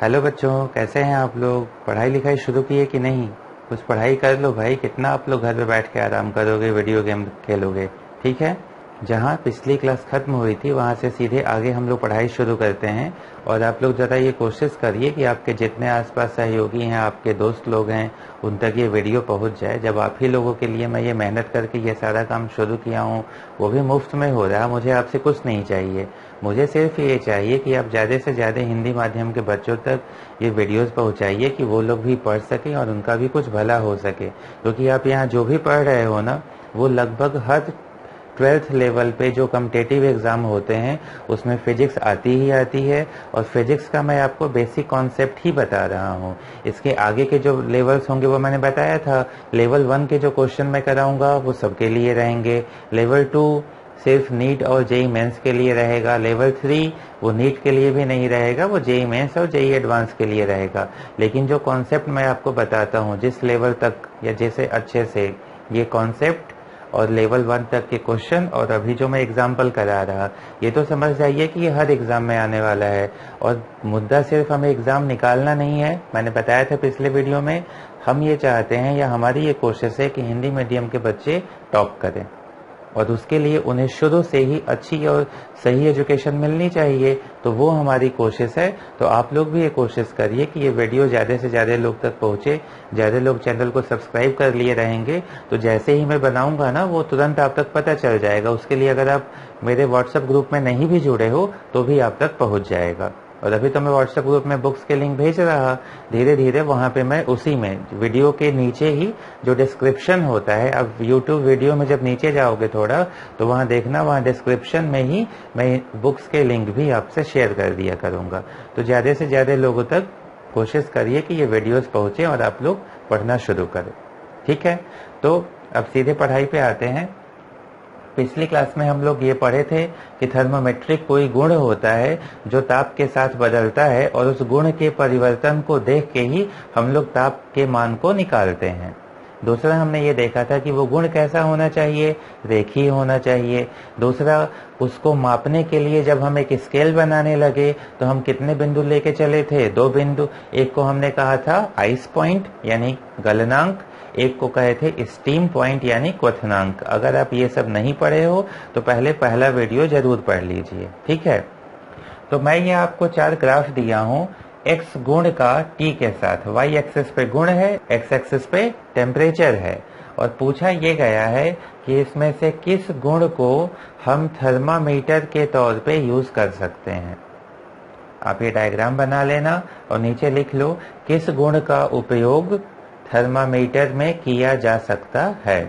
Hello बच्चों, कैसे हैं आप लोग। पढ़ाई लिखाई शुरू की है कि नहीं। कुछ पढ़ाई कर लो भाई। कितना आप लोग घर पे बैठ के आराम करोगे, वीडियो गेम खेलोगे। ठीक है। जहाँ पिछली क्लास खत्म हुई थी वहाँ से सीधे आगे हम लोग पढ़ाई शुरू करते हैं। और आप लोग ज़रा ये कोशिश करिए कि आपके जितने आसपास सहयोगी हैं, आपके दोस्त लोग हैं, उन तक ये वीडियो पहुँच जाए। जब आप ही लोगों के लिए मैं ये मेहनत करके ये सारा काम शुरू किया हूँ, वो भी मुफ्त में हो रहा है। मुझे आपसे कुछ नहीं चाहिए। मुझे सिर्फ ये चाहिए कि आप ज़्यादा से ज़्यादा हिंदी माध्यम के बच्चों तक ये वीडियोस पहुंचाइए कि वो लोग भी पढ़ सकें और उनका भी कुछ भला हो सके। क्योंकि आप यहाँ जो भी पढ़ रहे हो ना, वो लगभग हर 12th लेवल पे जो कम्पिटेटिव एग्ज़ाम होते हैं उसमें फिजिक्स आती ही आती है। और फिजिक्स का मैं आपको बेसिक कॉन्सेप्ट ही बता रहा हूँ। इसके आगे के जो लेवल्स होंगे वो मैंने बताया था। लेवल 1 के जो क्वेश्चन मैं कराऊंगा वो सबके लिए रहेंगे। लेवल 2 सिर्फ नीट और जेई मेंस के लिए रहेगा। लेवल 3 वो नीट के लिए भी नहीं रहेगा, वो जेई मेंस और जेई एडवांस के लिए रहेगा। लेकिन जो कॉन्सेप्ट मैं आपको बताता हूँ, जिस लेवल तक या जैसे अच्छे से ये कॉन्सेप्ट और लेवल 1 तक के क्वेश्चन और अभी जो मैं एग्जाम्पल करा रहा, ये तो समझ जाइए कि ये हर एग्जाम में आने वाला है। और मुद्दा सिर्फ हमें एग्जाम निकालना नहीं है। मैंने बताया था पिछले वीडियो में, हम ये चाहते हैं या हमारी ये कोशिश है कि हिंदी मीडियम के बच्चे टॉप करें। और उसके लिए उन्हें शुरू से ही अच्छी और सही एजुकेशन मिलनी चाहिए। तो वो हमारी कोशिश है। तो आप लोग भी ये कोशिश करिए कि ये वीडियो ज़्यादा से ज़्यादा लोग तक पहुँचे। ज़्यादा लोग चैनल को सब्सक्राइब कर लिए रहेंगे तो जैसे ही मैं बनाऊंगा ना, वो तुरंत आप तक पता चल जाएगा। उसके लिए अगर आप मेरे व्हाट्सएप ग्रुप में नहीं भी जुड़े हो तो भी आप तक पहुँच जाएगा। और अभी तो मैं व्हाट्सएप ग्रुप में बुक्स के लिंक भेज रहा, धीरे धीरे वहाँ पे मैं उसी में वीडियो के नीचे ही जो डिस्क्रिप्शन होता है, अब यूट्यूब वीडियो में जब नीचे जाओगे थोड़ा तो वहाँ देखना, वहाँ डिस्क्रिप्शन में ही मैं बुक्स के लिंक भी आपसे शेयर कर दिया करूँगा। तो ज़्यादा से ज़्यादा लोगों तक कोशिश करिए कि ये वीडियोस पहुँचे और आप लोग पढ़ना शुरू करें। ठीक है। तो अब सीधे पढ़ाई पे आते हैं। पिछली क्लास में हम लोग ये पढ़े थे कि थर्मोमेट्रिक कोई गुण होता है जो ताप के साथ बदलता है और उस गुण के परिवर्तन को देख के ही हम लोग ताप के मान को निकालते हैं। दूसरा हमने ये देखा था कि वो गुण कैसा होना चाहिए, रेखीय होना चाहिए। दूसरा, उसको मापने के लिए जब हम एक स्केल बनाने लगे तो हम कितने बिंदु लेके चले थे, 2 बिंदु। एक को हमने कहा था आइस पॉइंट यानी गलनांक, एक को कहे थे स्टीम पॉइंट यानी क्वथनांक। अगर आप ये सब नहीं पढ़े हो तो पहले पहला वीडियो जरूर पढ़ लीजिए। ठीक है। तो मैं ये आपको 4 ग्राफ दिया हूँ x गुण का t के साथ। y एक्सिस पे गुण है, x एक्सिस पे टेम्परेचर है। और पूछा ये गया है कि इसमें से किस गुण को हम थर्मामीटर के तौर पे यूज कर सकते हैं। आप ये डायग्राम बना लेना और नीचे लिख लो किस गुण का उपयोग थर्मामीटर में किया जा सकता है।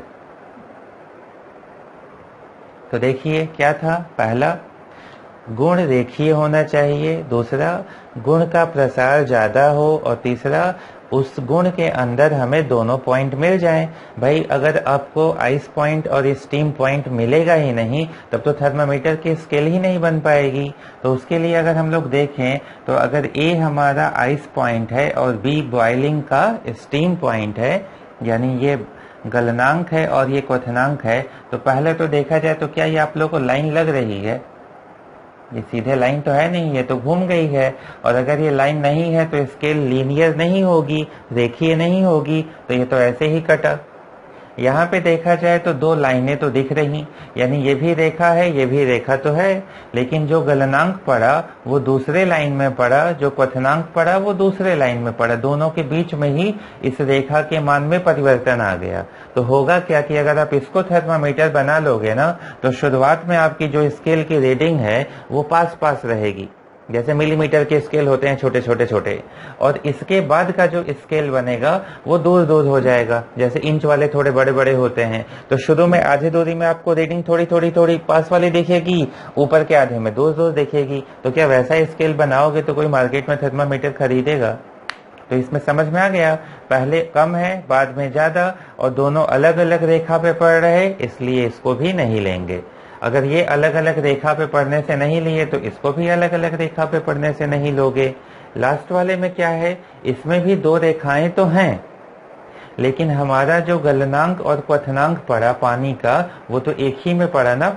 तो देखिए क्या था, पहला गुण रेखीय होना चाहिए, दूसरा गुण का प्रसार ज्यादा हो, और तीसरा उस गुण के अंदर हमें दोनों पॉइंट मिल जाएं। भाई अगर आपको आइस पॉइंट और स्टीम पॉइंट मिलेगा ही नहीं तब तो थर्मामीटर की स्केल ही नहीं बन पाएगी। तो उसके लिए अगर हम लोग देखें तो अगर ए हमारा आइस पॉइंट है और बी बॉइलिंग का स्टीम पॉइंट है, यानी ये गलनांक है और ये क्वथनांक है, तो पहले तो देखा जाए तो क्या ये आप लोगों को लाइन लग रही है? ये सीधे लाइन तो है नहीं, ये तो घूम गई है। और अगर ये लाइन नहीं है तो स्केल लीनियर नहीं होगी, रेखीय नहीं होगी, तो ये तो ऐसे ही कटा। यहाँ पे देखा जाए तो 2 लाइनें तो दिख रही, यानी ये भी रेखा है, ये भी रेखा तो है, लेकिन जो गलनांक पड़ा वो दूसरे लाइन में पड़ा, जो क्वथनांक पड़ा वो दूसरे लाइन में पड़ा। दोनों के बीच में ही इस रेखा के मान में परिवर्तन आ गया। तो होगा क्या कि अगर आप इसको थर्मामीटर बना लोगे ना तो शुरुआत में आपकी जो स्केल की रीडिंग है वो पास पास रहेगी, जैसे मिलीमीटर के स्केल होते हैं छोटे छोटे छोटे, और इसके बाद का जो स्केल बनेगा वो दूर दूर हो जाएगा, जैसे इंच वाले थोड़े बड़े बड़े होते हैं। तो शुरू में आधे दूरी में आपको रीडिंग थोड़ी थोड़ी थोड़ी पास वाली दिखेगी, ऊपर के आधे में दूर दूर दिखेगी। तो क्या वैसा स्केल बनाओगे तो कोई मार्केट में थर्मामीटर खरीदेगा? तो इसमें समझ में आ गया, पहले कम है बाद में ज्यादा, और दोनों अलग अलग रेखा पे पड़ रहे, इसलिए इसको भी नहीं लेंगे। अगर ये अलग अलग रेखा पे पढ़ने से नहीं लिए तो इसको भी अलग अलग रेखा पे पढ़ने से नहीं लोगे। लास्ट वाले में क्या है, इसमें भी 2 रेखाएं तो हैं, लेकिन हमारा जो गलनांक और क्वथनांक पड़ा पानी का वो तो एक ही में पड़ा ना।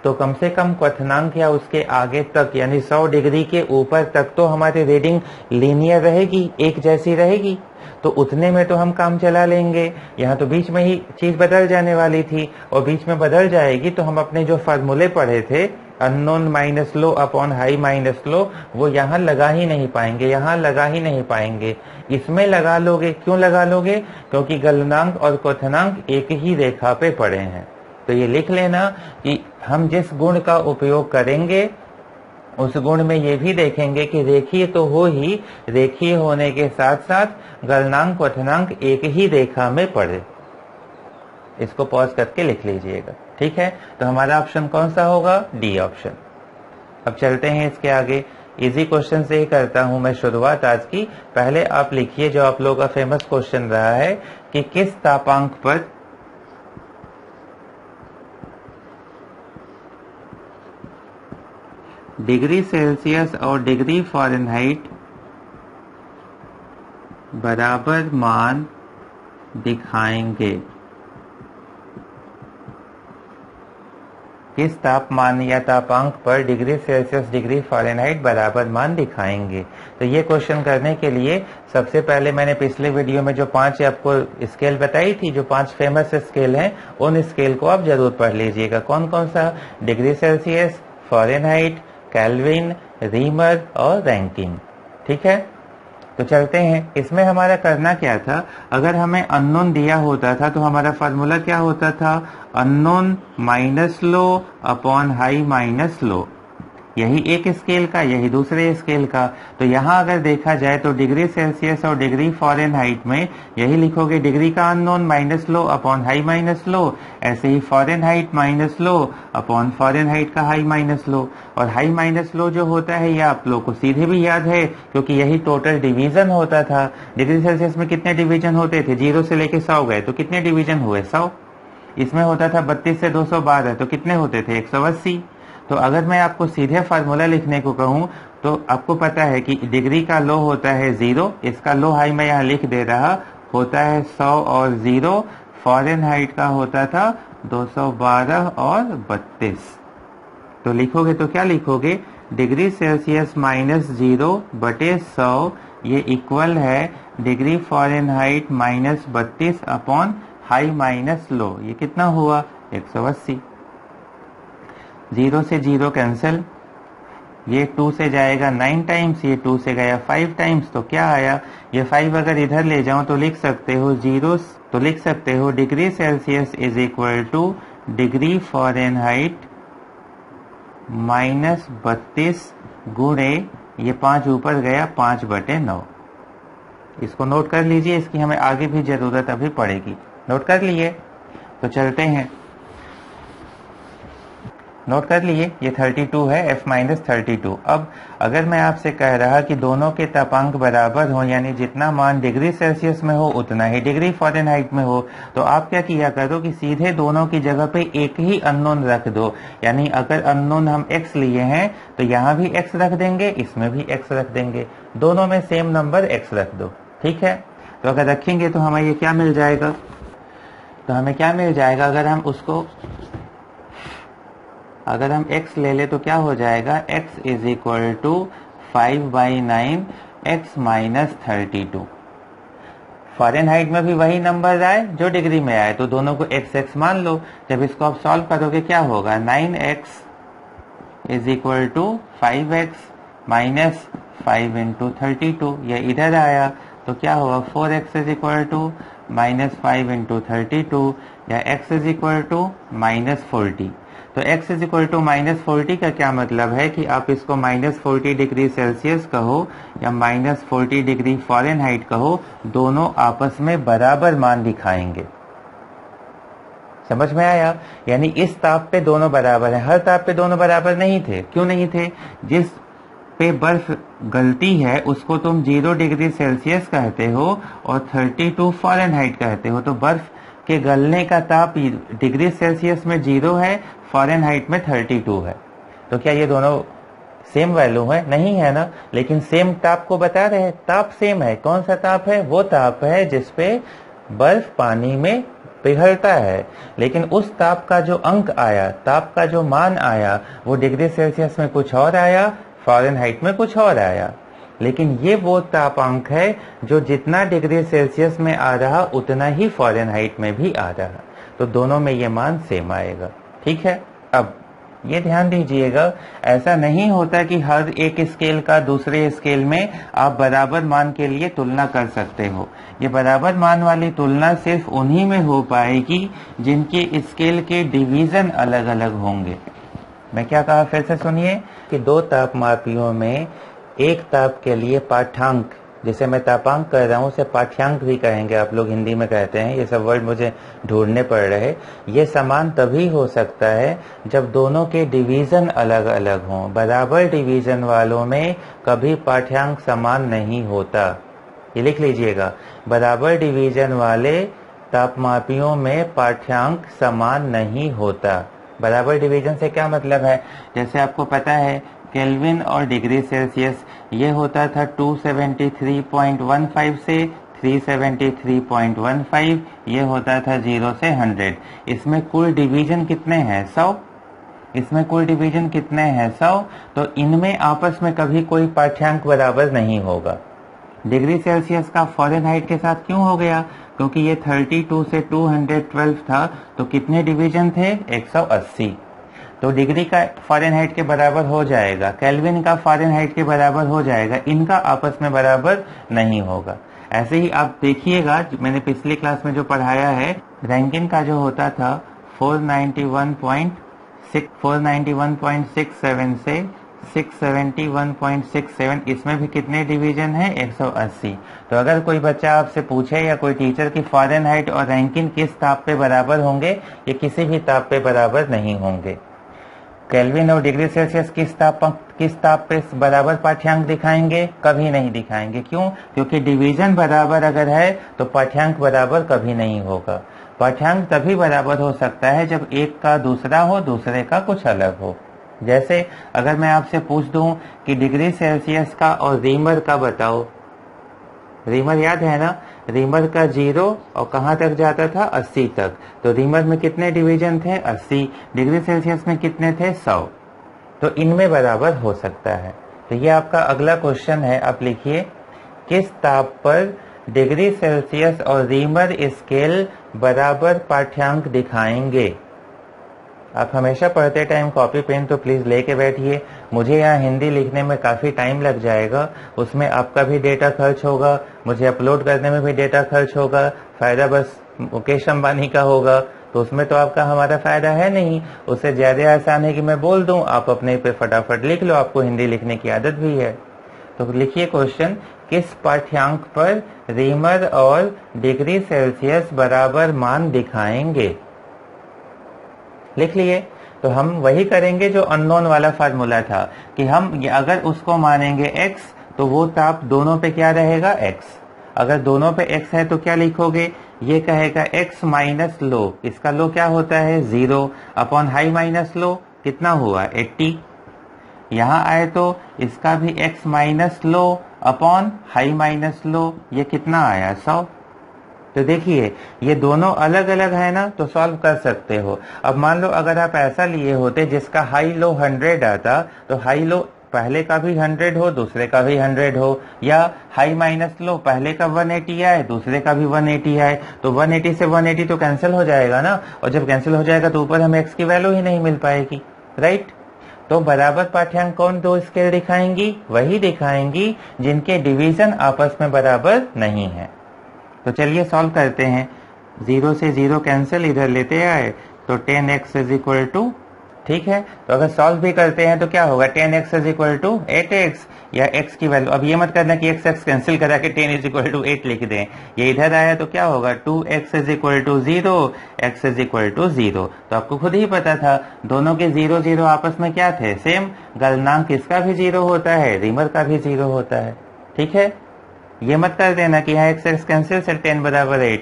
तो कम से कम क्वथनांक या उसके आगे तक यानी 100 डिग्री के ऊपर तक तो हमारी रीडिंग लीनियर रहेगी, एक जैसी रहेगी, तो उतने में तो हम काम चला लेंगे। यहाँ तो बीच में ही चीज बदल जाने वाली थी और बीच में बदल जाएगी तो हम अपने जो फार्मूले पढ़े थे unknown minus low upon high minus लो, वो यहाँ लगा ही नहीं पाएंगे, यहाँ लगा ही नहीं पाएंगे। इसमें लगा लोगे, क्यों लगा लोगे? क्योंकि गलनांक और क्वथनांक एक ही रेखा पे पड़े हैं। तो ये लिख लेना कि हम जिस गुण का उपयोग करेंगे उस गुण में ये भी देखेंगे कि रेखीय तो हो ही, रेखीय होने के साथ साथ गलनांक क्वथनांक एक ही रेखा में पड़े। इसको पॉज करके लिख लीजिएगा, ठीक है। तो हमारा ऑप्शन कौन सा होगा? D option. अब चलते हैं इसके आगे। इजी क्वेश्चन से ही करता हूं मैं शुरुआत आज की। पहले आप लिखिए जो आप लोगों का फेमस क्वेश्चन रहा है कि किस तापांक पर डिग्री सेल्सियस और डिग्री फ़ारेनहाइट बराबर मान दिखाएंगे। किस तापमान या तापांक पर डिग्री सेल्सियस डिग्री फ़ारेनहाइट बराबर मान दिखाएंगे। तो ये क्वेश्चन करने के लिए सबसे पहले मैंने पिछले वीडियो में जो 5 आपको स्केल बताई थी, जो 5 फेमस स्केल हैं, उन स्केल को आप जरूर पढ़ लीजिएगा। कौन कौन सा? Degree Celsius, Fahrenheit, kelvin, reamer और रैंकिन, ठीक है। तो चलते हैं। इसमें हमारा करना क्या था? अगर हमें अननोन दिया होता था तो हमारा फार्मूला क्या होता था? Unknown minus low upon high minus लो। यही एक स्केल का, यही दूसरे स्केल का। तो यहाँ अगर देखा जाए तो डिग्री सेल्सियस और डिग्री फ़ारेनहाइट में यही लिखोगे, डिग्री का unknown minus low upon high minus लो। ऐसे ही Fahrenheit minus low upon Fahrenheit का हाई माइनस लो। और हाई माइनस लो जो होता है ये आप लोग को सीधे भी याद है क्योंकि यही टोटल डिवीजन होता था। डिग्री सेल्सियस में कितने डिवीजन होते थे? 0 से लेके 100 गए तो कितने डिवीजन हुए? 100। इसमें होता था 32 से 212 तो कितने होते थे? 180। तो अगर मैं आपको सीधे फार्मूला लिखने को कहूं तो आपको पता है कि डिग्री का लो होता है 0, इसका लो हाई मैं यहाँ लिख दे रहा, होता है 100 और 0। फ़ारेनहाइट का होता था 212 और 32। तो लिखोगे तो क्या लिखोगे? डिग्री सेल्सियस माइनस 0 बटे 100 ये इक्वल है degree Fahrenheit minus 32 upon high minus low. ये कितना हुआ? 180। 0 से 0 कैंसिल, ये 2 से जाएगा 9 टाइम्स, ये 2 से गया 5 टाइम्स, तो क्या आया? ये 5 अगर इधर ले जाऊं तो लिख सकते हो 0, तो लिख सकते हो degree Celsius is equal two degree Fahrenheit minus 32 गुणे ये 5 ऊपर गया 5/9। इसको नोट कर लीजिए, इसकी हमें आगे भी जरूरत अभी पड़ेगी। नोट कर लिए? तो चलते हैं। नोट कर लिए? ये 32 है, F माइनस 32। अब अगर मैं आपसे कह रहा कि दोनों के तापांक बराबर हो यानी जितना मान डिग्री सेल्सियस में हो उतना ही डिग्री फ़ारेनहाइट में हो, तो आप क्या किया करो कि सीधे दोनों की जगह पे एक ही अननोन रख दो। यानी अगर अननोन हम x लिए हैं तो यहाँ भी x रख देंगे, इसमें भी x रख देंगे, दोनों में सेम नंबर x रख दो, ठीक है। तो अगर रखेंगे तो हमें ये क्या मिल जाएगा? तो हमें क्या मिल जाएगा? अगर हम x ले ले तो क्या हो जाएगा? x is equal to 5/9 x minus 32। Fahrenheit में भी वही नंबर आए जो डिग्री में आए तो दोनों को x मान लो। जब इसको आप सॉल्व करोगे क्या होगा? 9x is equal to 5x minus 5 into 32। यह इधर आया तो क्या होगा? 4x is equal to minus 5 into 32 या x is equal to minus 40। तो x is equal to minus 40 का क्या मतलब है कि आप इसको माइनस 40 डिग्री सेल्सियस कहो या माइनस 40 डिग्री फ़ारेनहाइट कहो, दोनों आपस में बराबर मान दिखाएंगे। समझ में आया? यानी इस ताप पे दोनों बराबर है। हर ताप पे दोनों बराबर नहीं थे। क्यों नहीं थे? जिस पे बर्फ गलती है उसको तुम 0 डिग्री सेल्सियस कहते हो और 32 फ़ारेनहाइट कहते हो। तो बर्फ के गलने का ताप डिग्री सेल्सियस में 0 है, फ़ारेनहाइट में 32 है। तो क्या ये दोनों सेम वैल्यू है? नहीं है ना। लेकिन सेम ताप को बता रहे हैं, ताप सेम है। कौन सा ताप है? वो ताप है जिसपे बर्फ पानी में पिघलता है, लेकिन उस ताप का जो अंक आया, ताप का जो मान आया, वो डिग्री सेल्सियस में कुछ और आया, फ़ारेनहाइट में कुछ और आया। लेकिन ये वो तापांक है जो जितना डिग्री सेल्सियस में आ रहा उतना ही फ़ारेनहाइट में भी आ रहा, तो दोनों में ये मान सेम आएगा। ठीक है, अब ये ध्यान दीजिएगा, ऐसा नहीं होता कि हर एक स्केल का दूसरे स्केल में आप बराबर मान के लिए तुलना कर सकते हो। ये बराबर मान वाली तुलना सिर्फ उन्हीं में हो पाएगी जिनके स्केल के डिवीजन अलग अलग होंगे। मैं क्या कहा, फिर से सुनिए कि दो तापमापियों में एक ताप के लिए पाठ्यांक, जिसे मैं तापांक कह रहा हूँ उसे पाठ्यांक भी कहेंगे, आप लोग हिंदी में कहते हैं, ये सब वर्ड मुझे ढूंढने पड़ रहे। ये समान तभी हो सकता है जब दोनों के डिवीजन अलग अलग हों। बराबर डिवीजन वालों में कभी पाठ्यांक समान नहीं होता, ये लिख लीजिएगा। बराबर डिवीजन वाले तापमापियों में पाठ्यांक समान नहीं होता। बराबर डिवीजन से क्या मतलब है, जैसे आपको पता है केल्विन और डिग्री सेल्सियस ये होता था 273.15 से 373.15, ये होता था 0 से 100। इसमें कुल डिवीजन कितने हैं, 100। इसमें कुल डिवीजन कितने हैं, 100। तो इनमें आपस में कभी कोई पाठ्यांक बराबर नहीं होगा। डिग्री सेल्सियस का फ़ारेनहाइट के साथ क्यों हो गया, क्योंकि ये 32 से 212 था, तो कितने डिवीजन थे, 180। तो डिग्री का फ़ारेनहाइट के बराबर हो जाएगा, केल्विन का फ़ारेनहाइट के बराबर हो जाएगा, इनका आपस में बराबर नहीं होगा। ऐसे ही आप देखिएगा, मैंने पिछली क्लास में जो पढ़ाया है, रैंकिन का जो होता था 491.67 से 671.67, इसमें भी कितने डिवीजन है, 180। तो अगर कोई बच्चा आपसे पूछे या कोई टीचर की फ़ारेनहाइट और रैंकिन किस ताप पे बराबर होंगे, ये किसी भी ताप पे बराबर नहीं होंगे। केल्विन और डिग्री सेल्सियस किस ताप पे बराबर पाठ्यांक दिखाएंगे, कभी नहीं दिखाएंगे। क्यों, क्योंकि डिवीजन बराबर अगर है तो पाठ्यांक बराबर कभी नहीं होगा। पाठ्यांक तभी बराबर हो सकता है जब एक का दूसरा हो, दूसरे का कुछ अलग हो। जैसे अगर मैं आपसे पूछ दूं कि डिग्री सेल्सियस का और रीमर का बताओ, रीमर याद है ना, रीमर का 0 और कहाँ तक जाता था, 80 तक। तो रीमर में कितने डिवीजन थे, 80। डिग्री सेल्सियस में कितने थे, 100। तो इनमें बराबर हो सकता है। तो ये आपका अगला क्वेश्चन है, आप लिखिए, किस ताप पर डिग्री सेल्सियस और रीमर स्केल बराबर पाठ्यांक दिखाएंगे। आप हमेशा पढ़ते टाइम कॉपी पेन तो प्लीज़ लेके बैठिए। मुझे यहाँ हिंदी लिखने में काफ़ी टाइम लग जाएगा, उसमें आपका भी डेटा खर्च होगा, मुझे अपलोड करने में भी डेटा खर्च होगा। फ़ायदा बस मुकेश अंबानी का होगा, तो उसमें तो आपका हमारा फ़ायदा है नहीं। उससे ज़्यादा आसान है कि मैं बोल दूँ, आप अपने पे फटाफट लिख लो, आपको हिंदी लिखने की आदत भी है। तो लिखिए क्वेश्चन, किस पाठ्यांक पर रीमर और डिग्री सेल्सियस बराबर मान दिखाएंगे। लिख लिए। तो हम वही करेंगे जो अननोन वाला फार्मूला था कि हम अगर उसको मानेंगे x, तो वो ताप दोनों पे क्या रहेगा, x। अगर दोनों पे x है तो क्या लिखोगे, ये कहेगा x माइनस लो, इसका लो क्या होता है, 0 अपॉन हाई माइनस लो कितना हुआ, 80। यहाँ आए तो इसका भी x minus low upon high minus low, ये कितना आया, 100। तो देखिए ये दोनों अलग अलग है ना, तो सॉल्व कर सकते हो। अब मान लो अगर आप ऐसा लिए होते जिसका हाई लो 100 आता, तो हाई लो पहले का भी 100 हो, दूसरे का भी 100 हो, या हाई माइनस लो पहले का 180 आए, दूसरे का भी 180 आए, तो 180 से 180 तो कैंसिल हो जाएगा ना, और जब कैंसिल हो जाएगा तो ऊपर हमें x की वैल्यू ही नहीं मिल पाएगी, राइट। तो बराबर पाठ्यांक कौन दो स्केल दिखाएंगी, वही दिखाएंगी जिनके डिवीजन आपस में बराबर नहीं है। तो चलिए सॉल्व करते हैं। 0 से 0 कैंसिल, इधर लेते आए तो 10x इज इक्वल टू, ठीक है। तो अगर सॉल्व भी करते हैं तो क्या होगा, 10x is equal to 8x, या x की वैल्यू, अब ये मत करना कि x कैंसिल करा के 10 इज इक्वल टू 8 लिख दें, ये इधर आया तो क्या होगा, 2x is equal to 0, x is equal to 0। तो आपको खुद ही पता था दोनों के 0 0 आपस में क्या थे, सेम। गलनांक किसका भी 0 होता है, रीमर का भी 0 होता है, ठीक है। ये मत कर देना कि यहाँ x कैंसिल से 10 बराबर 8,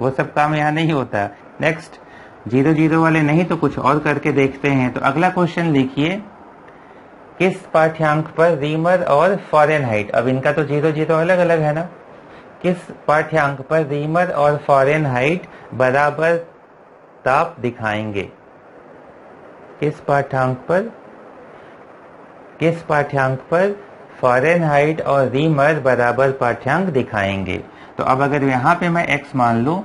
वो सब काम यहाँ नहीं होता। नेक्स्ट 0 0 वाले नहीं तो कुछ और करके देखते हैं। तो अगला क्वेश्चन लिखिए, किस पाठ्यांक पर रीमर और फ़ारेनहाइट, अब इनका तो 0 0 अलग अलग है ना, किस पाठ्यांक पर रीमर और फ़ारेनहाइट बराबर ताप दिखाएंगे? किस पाठ्यांक पर फ़ारेनहाइट और रीमर बराबर पाठ्यांक दिखाएंगे? तो अब अगर यहाँ पे मैं x मान लूं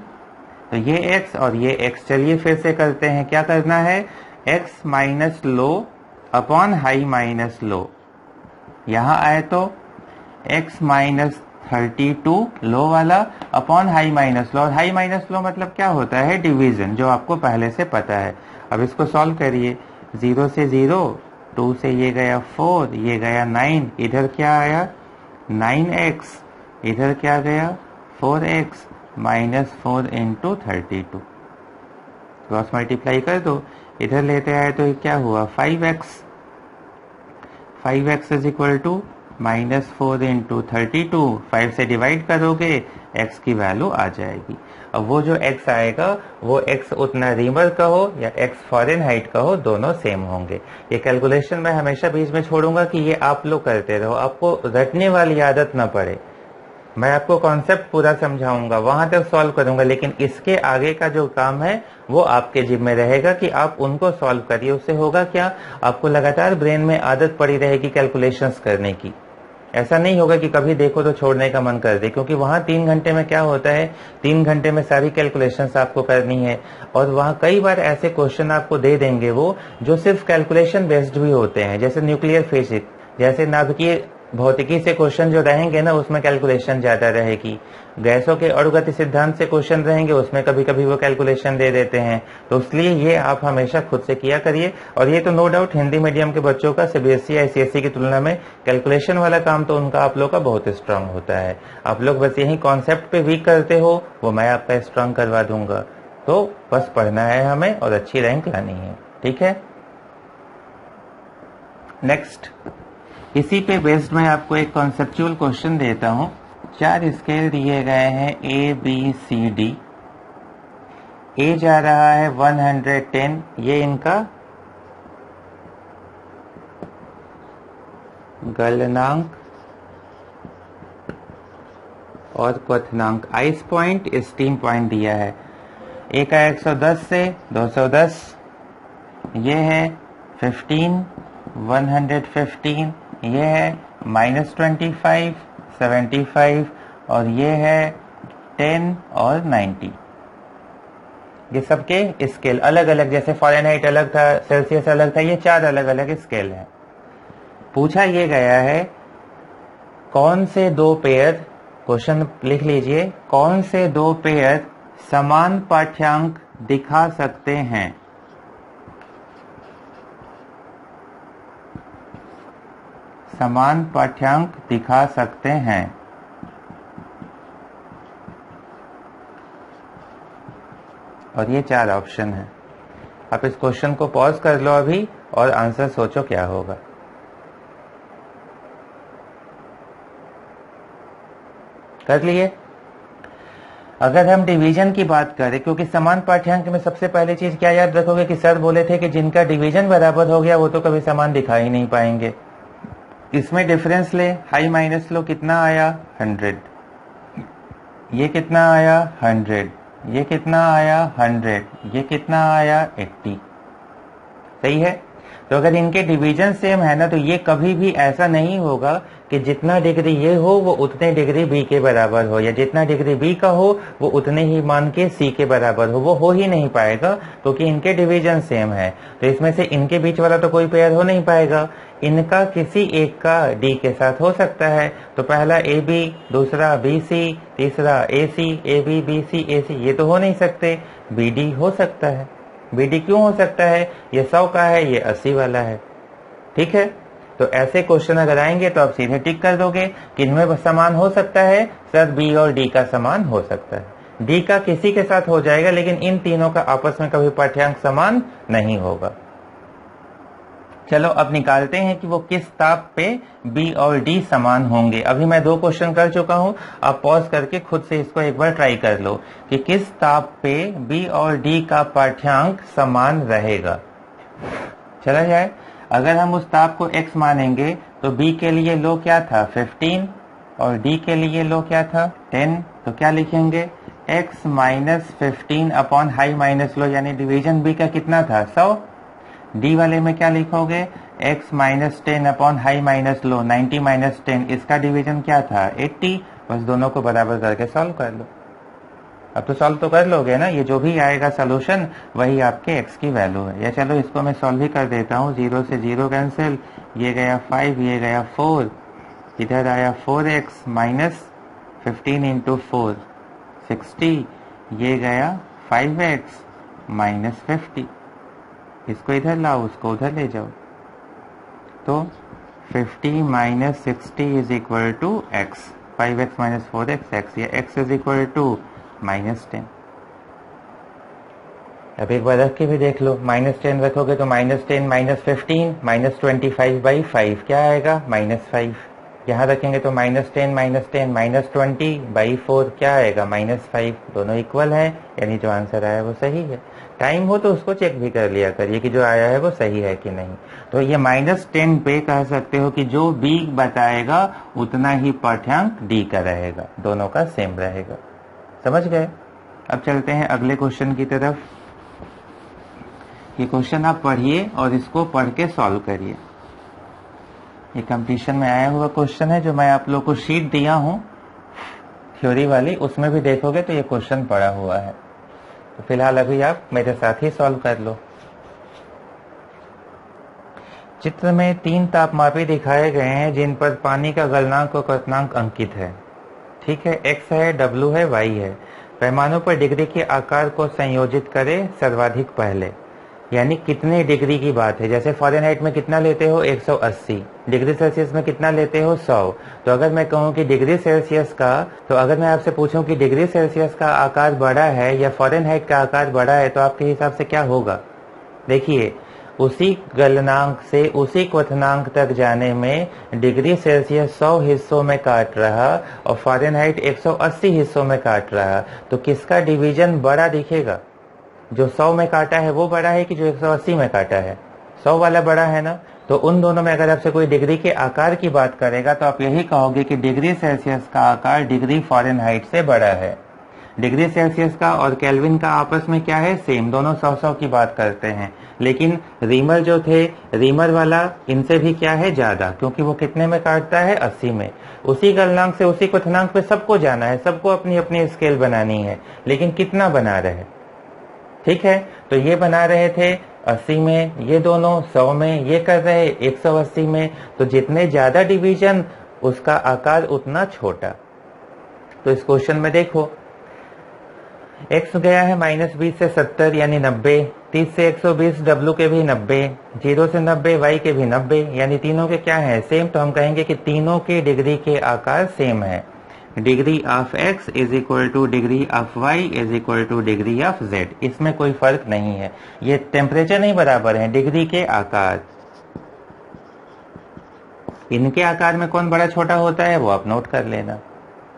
तो ये x और ये x, चलिए फिर से करते हैं। क्या करना है? x minus low upon high minus लो, यहाँ आए तो x माइनस 32 लो वाला अपॉन हाई माइनस लो, और हाई माइनस लो मतलब क्या होता है? डिवीजन, जो आपको पहले से पता है। अब इसको सॉल्व करिए। 0 से 0, 2 से ये गया 4, ये गया 9, इधर क्या आया? 9x, इधर क्या गया? 4x minus 4 into 32। Cross multiply कर दो, इधर लेते आए तो क्या हुआ? 5x। 5x is equal to minus 4 into 32, 5 से डिवाइड करोगे x की वैल्यू आ जाएगी। अब वो जो x आएगा वो x उतना रीमर का हो या x फ़ारेनहाइट का हो, दोनों सेम होंगे। ये कैलकुलेशन मैं हमेशा बीच में छोड़ूंगा कि ये आप लोग करते रहो, आपको रटने वाली आदत ना पड़े। मैं आपको कॉन्सेप्ट पूरा समझाऊंगा, वहां तक सॉल्व करूंगा, लेकिन इसके आगे का जो काम है वो आपके जिम्मे रहेगा कि आप उनको सॉल्व करिए। उससे होगा क्या? आपको लगातार ब्रेन में आदत पड़ी रहेगी कैलकुलेशंस करने की। ऐसा नहीं होगा कि कभी देखो तो छोड़ने का मन कर दे, क्योंकि वहां 3 घंटे में क्या होता है? 3 घंटे में सारी कैलकुलेशंस आपको करनी है, और वहां कई बार ऐसे क्वेश्चन आपको दे देंगे वो जो सिर्फ कैलकुलेशन बेस्ड भी होते हैं, जैसे न्यूक्लियर फिजिक्स, जैसे नाभिकीय भौतिकी से क्वेश्चन जो रहेंगे ना, उसमें कैलकुलेशन ज्यादा रहेगी। गैसों के अणुगति सिद्धांत से क्वेश्चन रहेंगे, उसमें कभी कभी वो कैलकुलेशन दे देते हैं। तो इसलिए ये आप हमेशा खुद से किया करिए। और ये तो नो डाउट हिंदी मीडियम के बच्चों का सीबीएसई आईसीएसई की तुलना में कैलकुलेशन वाला काम तो उनका आप लोग का बहुत स्ट्रांग होता है। आप लोग बस यही कॉन्सेप्ट पे वीक करते हो, वो मैं आपका स्ट्रांग करवा दूंगा। तो बस पढ़ना है हमें और अच्छी रैंक लानी है, ठीक है। नेक्स्ट, इसी पे बेस्ड मैं आपको एक कॉन्सेप्चुअल क्वेश्चन देता हूं। 4 स्केल दिए गए हैं A B C D। A जा रहा है 110, ये इनका गलनांक और क्वथनांक, आइस पॉइंट, स्टीम पॉइंट दिया है। A का 110 से 210, ये है 15, 115, ये है -25, 75, और ये है 10 और 90। ये सबके स्केल अलग अलग, जैसे फ़ारेनहाइट अलग था, सेल्सियस अलग था, ये 4 अलग अलग स्केल हैं। पूछा ये गया है कौन से 2 पेयर, क्वेश्चन लिख लीजिए, कौन से 2 पेयर समान पाठ्यांक दिखा सकते हैं? समान पाठ्यांक दिखा सकते हैं। और ये 4 ऑप्शन है। आप इस क्वेश्चन को पॉज कर लो अभी और आंसर सोचो क्या होगा। कर लिए? अगर हम डिवीजन की बात करें, क्योंकि समान पाठ्यांक में सबसे पहली चीज क्या याद रखोगे कि सर बोले थे कि जिनका डिवीजन बराबर हो गया वो तो कभी समान दिखा ही नहीं पाएंगे। इसमें डिफरेंस ले, हाई माइनस लो, कितना आया? 100, ये कितना आया? 100, ये कितना आया? 100, ये कितना आया? 80। सही है। तो अगर इनके डिवीजन सेम है ना, तो ये कभी भी ऐसा नहीं होगा कि जितना डिग्री ये हो वो उतने डिग्री बी के बराबर हो, या जितना डिग्री बी का हो वो उतने ही मान के सी के बराबर हो। वो हो ही नहीं पाएगा, क्योंकि इनके डिवीजन सेम है। तो इसमें से इनके बीच वाला तो कोई पेयर हो नहीं पाएगा। इनका किसी एक का डी के साथ हो सकता है। तो पहला ए बी, दूसरा बी सी, तीसरा ए सी, ए बी, बी सी, ए सी, ये तो हो नहीं सकते। बी डी हो सकता है। बी डी क्यों हो सकता है? ये 100 का है, ये 80 वाला है। ठीक है। तो ऐसे क्वेश्चन अगर आएंगे तो आप सीधे टिक कर दोगे कि इनमें समान हो सकता है। सर बी और डी का समान हो सकता है। डी का किसी के साथ हो जाएगा, लेकिन इन तीनों का आपस में कभी पाठ्यांक समान नहीं होगा। चलो अब निकालते हैं कि वो किस ताप पे बी और डी समान होंगे। अभी मैं 2 क्वेश्चन कर चुका हूं, आप पॉज करके खुद से इसको एक बार ट्राई कर लो कि किस ताप पे बी और डी का पाठ्यांक समान रहेगा। चला जाए। अगर हम उस ताप को x मानेंगे तो b के लिए लो क्या था? 15, और डी के लिए लो क्या था 10, तो क्या लिखेंगे x minus 15 upon high minus low, यानी डिवीजन बी का कितना था 100। डी वाले में क्या लिखोगे x minus 10 upon high minus low 90 minus 10, इसका डिवीजन क्या था 80। बस दोनों को बराबर करके सॉल्व कर लो। अब तो सॉल्व तो कर लोगे ना, ये जो भी आएगा सोल्यूशन वही आपके x की वैल्यू है। या चलो इसको मैं सॉल्व ही कर देता हूँ, 0 से 0 कैंसिल, ये गया 5, ये गया 4, इधर आया 4x माइनस 15 इंटू 4 60, ये गया 5x माइनस 50। इसको इधर लाओ, उसको उधर ले जाओ, तो 50 minus 60 is equal to x, 5x minus 4x x, या x is equal to minus 10। अब एक बार रख के भी देख लो, माइनस 10 रखोगे तो माइनस 10 माइनस 15 माइनस 25/5 क्या आएगा -5। यहाँ रखेंगे तो माइनस 10 माइनस 20/4 क्या आएगा -5। दोनों इक्वल हैं, यानी जो आंसर आया वो सही है। टाइम हो तो उसको चेक भी कर लिया करिए कि जो आया है वो सही है कि नहीं। तो ये -10 पे कह सकते हो कि जो बी बताएगा उतना ही पाठ्यांक डी का रहेगा, दोनों का सेम रहेगा। समझ गए? अब चलते हैं अगले क्वेश्चन की तरफ। ये क्वेश्चन आप पढ़िए और इसको पढ़ के सॉल्व करिए। ये कंपटीशन में आया हुआ क्वेश्चन है, जो मैं आप लोग को शीट दिया हूं थ्योरी वाली, उसमें भी देखोगे तो ये क्वेश्चन पड़ा हुआ है। तो फिलहाल अभी आप मेरे साथ ही सॉल्व कर लो। चित्र में 3 तापमापी दिखाए गए हैं जिन पर पानी का गलनांक और क्वथनांक अंकित है। ठीक है, x है, w है, y है। पैमानों पर डिग्री के आकार को संयोजित करें सर्वाधिक पहले, यानी कितने डिग्री की बात है। जैसे फ़ारेनहाइट में कितना लेते हो 180, डिग्री सेल्सियस में कितना लेते हो 100। तो अगर मैं कहूं कि डिग्री सेल्सियस का, तो अगर मैं आपसे पूछूं कि डिग्री सेल्सियस का आकार बड़ा है या फ़ारेनहाइट का आकार बड़ा है, तो आपके हिसाब से क्या होगा। देखिए, उसी गलनांक से उसी क्वथनांक तक जाने में डिग्री सेल्सियस 100 हिस्सों में काट रहा और फ़ारेनहाइट 180 हिस्सों में काट रहा, तो किसका डिवीजन बड़ा दिखेगा। जो 100 में काटा है वो बड़ा है कि जो 180 में काटा है। 100 वाला बड़ा है ना। तो उन दोनों में अगर आपसे कोई डिग्री के आकार की बात करेगा तो आप यही कहोगे कि डिग्री सेल्सियस का आकार डिग्री फ़ारेनहाइट से बड़ा है। डिग्री सेल्सियस का और केल्विन का आपस में क्या है, सेम, दोनों 100-100 की बात करते हैं। लेकिन रीमर जो थे, रीमर वाला इनसे भी क्या है ज्यादा, क्योंकि वो कितने में काटता है 80 में। उसी गलनांक से उसी क्वथनांक पे सबको जाना है, सबको अपनी अपनी स्केल बनानी है, लेकिन कितना बना रहे। ठीक है, तो ये बना रहे थे 80 में, ये दोनों 100 में, ये कर रहे 180 में। तो जितने ज्यादा डिवीजन उसका आकार उतना छोटा। तो इस क्वेश्चन में देखो, x गया है -20 से 70 यानी 90, 30 से 120 w के भी 90, 0 से 90 y के भी 90, यानी तीनों के क्या है सेम। तो हम कहेंगे कि तीनों के डिग्री के आकार सेम है। Degree of x is equal two degree of y is equal two degree of z। इसमें कोई फर्क नहीं है, ये टेम्परेचर नहीं बराबर है, डिग्री के आकार। इनके आकार में कौन बड़ा छोटा होता है वो आप नोट कर लेना।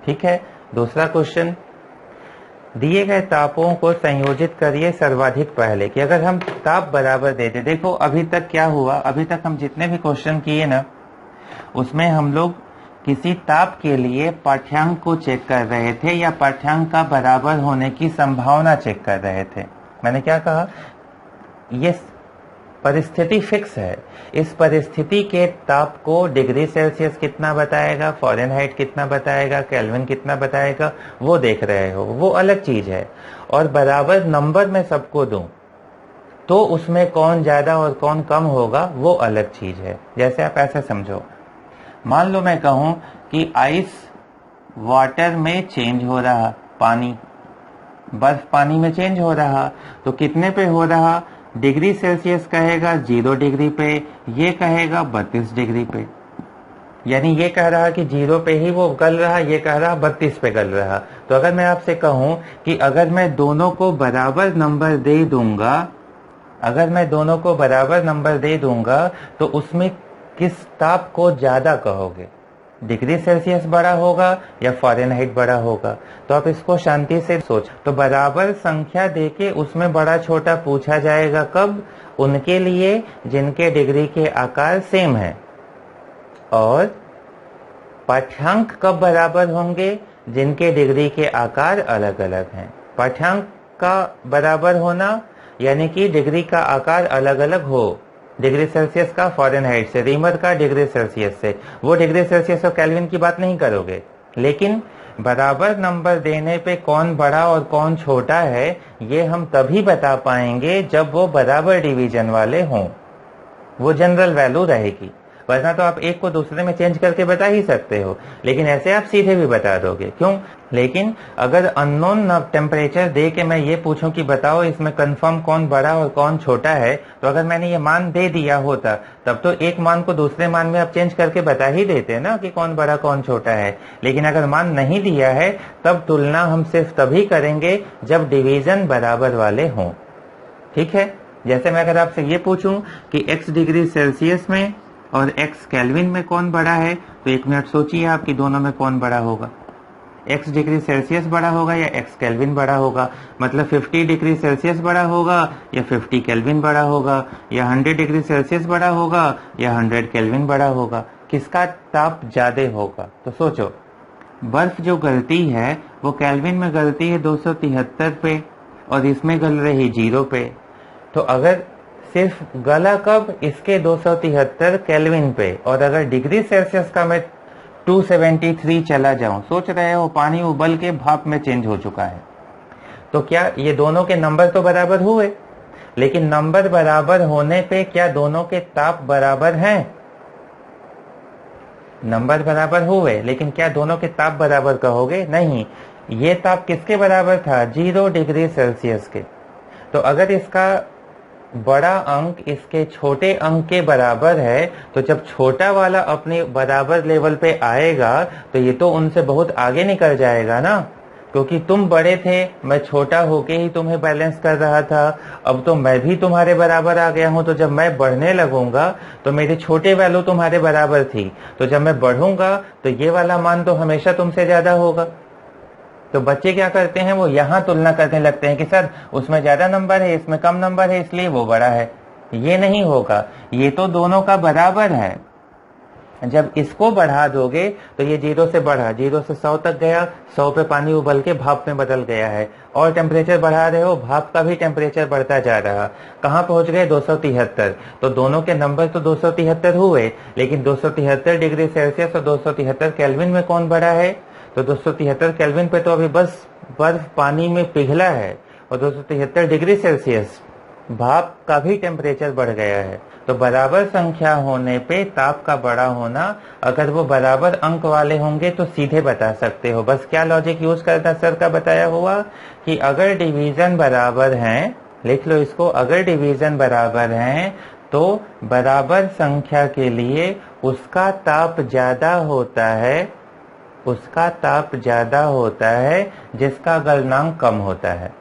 ठीक है, दूसरा क्वेश्चन, दिए गए तापों को संयोजित करिए सर्वाधिक पहले, कि अगर हम ताप बराबर देते। देखो अभी तक क्या हुआ, अभी तक हम जितने भी क्वेश्चन किए ना, उसमें हम लोग किसी ताप के लिए पाठ्यांक को चेक कर रहे थे या पाठ्यांक का बराबर होने की संभावना चेक कर रहे थे। मैंने क्या कहा, ये परिस्थिति फिक्स है। इस परिस्थिति के ताप को डिग्री सेल्सियस कितना बताएगा, फ़ारेनहाइट कितना बताएगा, केल्विन कितना बताएगा, वो देख रहे हो, वो अलग चीज है। और बराबर नंबर में सबको दूं तो उसमें कौन ज्यादा और कौन कम होगा वो अलग चीज है। जैसे आप ऐसे समझो, मान लो मैं कहूं कि आइस वाटर में चेंज हो रहा, पानी, बर्फ पानी में चेंज हो रहा, तो कितने पे हो रहा, डिग्री सेल्सियस कहेगा 0 डिग्री पे, ये कहेगा 32 डिग्री पे। यानी ये कह रहा कि 0 पे ही वो गल रहा, ये कह रहा 32 पे गल रहा। तो अगर मैं आपसे कहूं कि अगर मैं दोनों को बराबर नंबर दे दूंगा, अगर मैं दोनों को बराबर नंबर दे दूंगा तो उसमें किस ताप को ज्यादा कहोगे, डिग्री सेल्सियस बड़ा होगा या फ़ारेनहाइट बड़ा होगा। तो आप इसको शांति से सोच। तो बराबर संख्या देके उसमें बड़ा छोटा पूछा जाएगा कब, उनके लिए जिनके डिग्री के आकार सेम है। और पाठ्यांक कब बराबर होंगे? जिनके डिग्री के आकार अलग अलग हैं। पाठ्यांक का बराबर होना यानी कि डिग्री का आकार अलग अलग हो। डिग्री सेल्सियस का फ़ारेनहाइट से, रीमर का डिग्री सेल्सियस से। वो डिग्री सेल्सियस और केल्विन की बात नहीं करोगे, लेकिन बराबर नंबर देने पे कौन बड़ा और कौन छोटा है ये हम तभी बता पाएंगे जब वो बराबर डिवीजन वाले हों। वो जनरल वैल्यू रहेगी, वरना तो आप एक को दूसरे में चेंज करके बता ही सकते हो, लेकिन ऐसे आप सीधे भी बता दोगे। क्यों? लेकिन अगर अननोन टेम्परेचर दे के मैं ये पूछूं कि बताओ इसमें कंफर्म कौन बड़ा और कौन छोटा है, तो अगर मैंने ये मान दे दिया होता तब तो एक मान को दूसरे मान में आप चेंज करके बता ही देते ना कि कौन बड़ा कौन छोटा है। लेकिन अगर मान नहीं दिया है तब तुलना हम सिर्फ तभी करेंगे जब डिवीजन बराबर वाले हों। ठीक है? जैसे मैं अगर आपसे ये पूछूं कि x डिग्री सेल्सियस में और x केल्विन में कौन बड़ा है, तो एक मिनट सोचिए आप कि दोनों में कौन बड़ा होगा। x डिग्री सेल्सियस बड़ा होगा या x केल्विन बड़ा होगा? मतलब 50 डिग्री सेल्सियस बड़ा होगा या 50 केल्विन बड़ा होगा, या 100 डिग्री सेल्सियस बड़ा होगा या 100 केल्विन बड़ा होगा? किसका ताप ज्यादा होगा? तो सोचो, बर्फ जो गलती है वो केल्विन में गलती है 273 पे और इसमें गल रही 0 पे। तो अगर सिर्फ गला कब? इसके 273 केल्विन पे, और अगर डिग्री सेल्सियस का मैं 273 चला जाऊं, सोच रहे हो पानी उबल के भाप में चेंज हो चुका है, तो क्या ये दोनों के नंबर तो बराबर हुए? लेकिन नंबर बराबर होने पे क्या दोनों के ताप बराबर हैं? नंबर बराबर हुए, लेकिन क्या दोनों के ताप बराबर कहोगे? नहीं। ये ताप किसके बराबर था? 0 डिग्री सेल्सियस के। तो अगर इसका बड़ा अंक इसके छोटे अंक के बराबर है, तो जब छोटा वाला अपने बराबर लेवल पे आएगा तो ये तो उनसे बहुत आगे निकल जाएगा ना, क्योंकि तुम बड़े थे, मैं छोटा होके ही तुम्हें बैलेंस कर रहा था। अब तो मैं भी तुम्हारे बराबर आ गया हूं, तो जब मैं बढ़ने लगूंगा तो मेरी छोटे वैल्यू तुम्हारे बराबर थी, तो जब मैं बढ़ूंगा तो ये वाला मान तो हमेशा तुमसे ज्यादा होगा। तो बच्चे क्या करते हैं? वो यहाँ तुलना करने लगते हैं कि सर उसमें ज्यादा नंबर है, इसमें कम नंबर है, इसलिए वो बड़ा है। ये नहीं होगा, ये तो दोनों का बराबर है। जब इसको बढ़ा दोगे तो ये 0 से बढ़ा, 0 से 100 तक गया, 100 पे पानी उबल के भाप में बदल गया है, और टेम्परेचर बढ़ा रहे हो, भाप का भी टेम्परेचर बढ़ता जा रहा। कहाँ पहुंच गए? 273। तो दोनों के नंबर तो 273 हुए, लेकिन 273 डिग्री सेल्सियस और 273 केल्विन में कौन बड़ा है? तो 273 केल्विन पे तो अभी बस बर्फ पानी में पिघला है, और 273 डिग्री सेल्सियस भाप का भी टेम्परेचर बढ़ गया है। तो बराबर संख्या होने पे ताप का बड़ा होना, अगर वो बराबर अंक वाले होंगे तो सीधे बता सकते हो। बस क्या लॉजिक यूज करना सर का बताया हुआ कि अगर डिवीजन बराबर हैं, लिख लो इसको, अगर डिवीजन बराबर हैं तो बराबर संख्या के लिए उसका ताप ज्यादा होता है, उसका ताप ज्यादा होता है जिसका गलनांक कम होता है,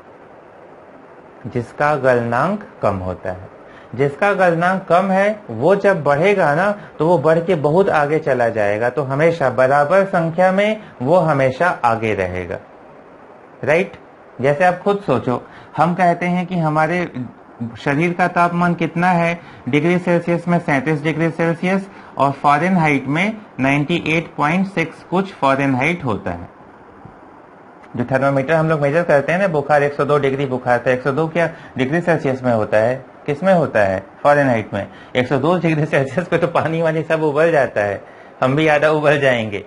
जिसका गलनांक कम होता है। जिसका गलनांक कम है वो जब बढ़ेगा ना तो वो बढ़ के बहुत आगे चला जाएगा, तो हमेशा बराबर संख्या में वो हमेशा आगे रहेगा। राइट? जैसे आप खुद सोचो, हम कहते हैं कि हमारे शरीर का तापमान कितना है? डिग्री सेल्सियस में 37 डिग्री सेल्सियस और फ़ारेनहाइट में 98.6 कुछ फ़ारेनहाइट होता है। जो थर्मामीटर हम लोग मेजर करते हैं ना, बुखार 102 डिग्री बुखार था, 102 क्या डिग्री सेल्सियस में होता है? किस में होता है? फ़ारेनहाइट में। 102 डिग्री सेल्सियस पे तो पानी वानी सब उबल जाता है, हम भी आधा उबल जाएंगे।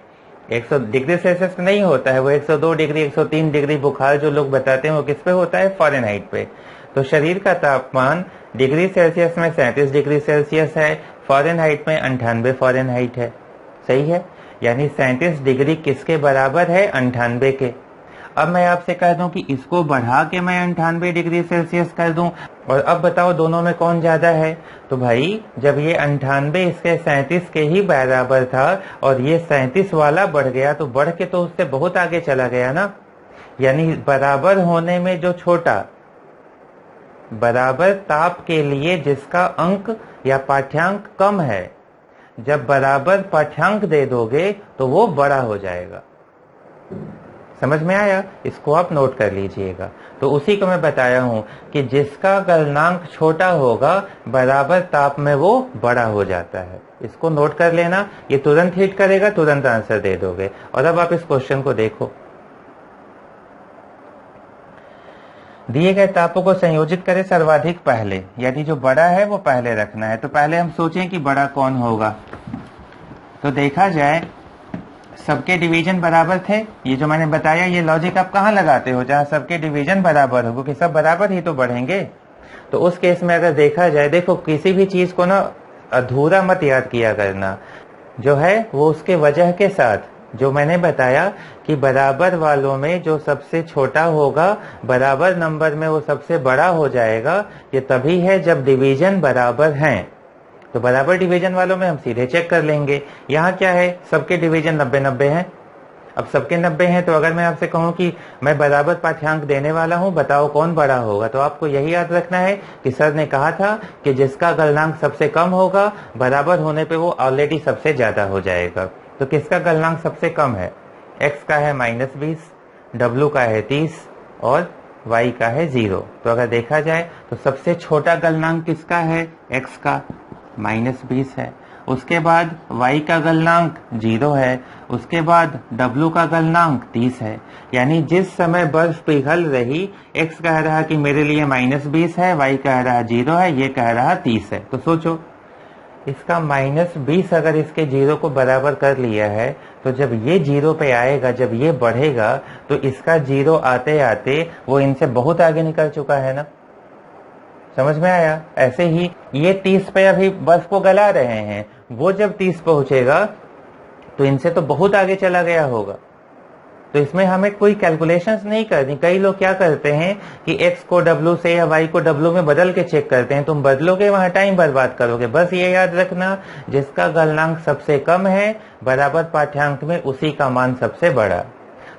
100 डिग्री सेल्सियस नहीं होता है वो। 102 डिग्री 103 डिग्री बुखार जो लोग बताते हैं वो किस पे होता है? फ़ारेनहाइट पे। तो शरीर का तापमान डिग्री सेल्सियस में 37 डिग्री सेल्सियस है, फ़ारेनहाइट में 98 फ़ारेनहाइट है। सही है? यानी 37 डिग्री किसके बराबर है? 98 के। अब मैं आपसे कह दूं कि इसको बढ़ा के मैं 98 डिग्री सेल्सियस कर दूं, और अब बताओ दोनों में कौन ज्यादा है? तो भाई जब ये 98 इसके 37 के ही बराबर था और ये 37 वाला बढ़ गया, तो बढ़ के तो उससे बहुत आगे चला गया ना। यानी बराबर होने में जो छोटा, बराबर ताप के लिए जिसका अंक या पाठ्यांक कम है, जब बराबर पाठ्यांक दे दोगे तो वो बड़ा हो जाएगा। समझ में आया? इसको आप नोट कर लीजिएगा। तो उसी को मैं बताया हूं कि जिसका गलनांक छोटा होगा बराबर ताप में वो बड़ा हो जाता है। इसको नोट कर लेना, ये तुरंत हिट करेगा, तुरंत आंसर दे दोगे। और अब आप इस क्वेश्चन को देखो, दिए गए तापों को संयोजित करें सर्वाधिक पहले, यानी जो बड़ा है वो पहले रखना है। तो पहले हम सोचें कि बड़ा कौन होगा। तो देखा जाए सबके डिवीजन बराबर थे। ये जो मैंने बताया ये लॉजिक आप कहाँ लगाते हो? जहां सबके डिवीजन बराबर हो, क्योंकि सब बराबर ही तो बढ़ेंगे। तो उस केस में अगर देखा जाए, देखो किसी भी चीज को ना अधूरा मत याद किया करना, जो है वो उसके वजह के साथ। जो मैंने बताया कि बराबर वालों में जो सबसे छोटा होगा बराबर नंबर में वो सबसे बड़ा हो जाएगा, ये तभी है जब डिवीजन बराबर हैं। तो बराबर डिवीजन वालों में हम सीधे चेक कर लेंगे। यहाँ क्या है, सबके डिवीजन 90-90 हैं। अब सबके 90 हैं, तो अगर मैं आपसे कहूं कि मैं बराबर पाठ्यांक देने वाला हूं, बताओ कौन बड़ा होगा, तो आपको यही याद रखना है कि सर ने कहा था कि जिसका गलनांक सबसे कम होगा बराबर होने पे वो ऑलरेडी सबसे ज्यादा हो जाएगा। तो किसका गलनांक सबसे कम है? x का है -20, w का है 30 और y का है 0। तो अगर देखा जाए तो सबसे छोटा गलनांक किसका है? x का -20 है। उसके बाद y का गलनांक 0 है। उसके बाद w का गलनांक 30 है। यानी जिस समय बर्फ पिघल रही, x कह रहा कि मेरे लिए -20 है, y कह रहा 0 है, ये कह रहा 30 है। तो सोचो इसका -20 अगर इसके 0 को बराबर कर लिया है, तो जब ये 0 पे आएगा, जब ये बढ़ेगा, तो इसका 0 आते आते वो इनसे बहुत आगे निकल चुका है ना। समझ में आया? ऐसे ही ये 30 पे अभी बर्फ को गला रहे हैं, वो जब 30 पहुंचेगा तो इनसे तो बहुत आगे चला गया होगा। तो इसमें हमें कोई कैलकुलेशंस नहीं करनी। कई लोग क्या करते हैं कि x को w से या y को w में बदल के चेक करते हैं। तुम बदलोगे वहां टाइम बर्बाद करोगे। बस ये याद रखना, जिसका गलनांक सबसे कम है बराबर पाठ्यांक में उसी का मान सबसे बड़ा।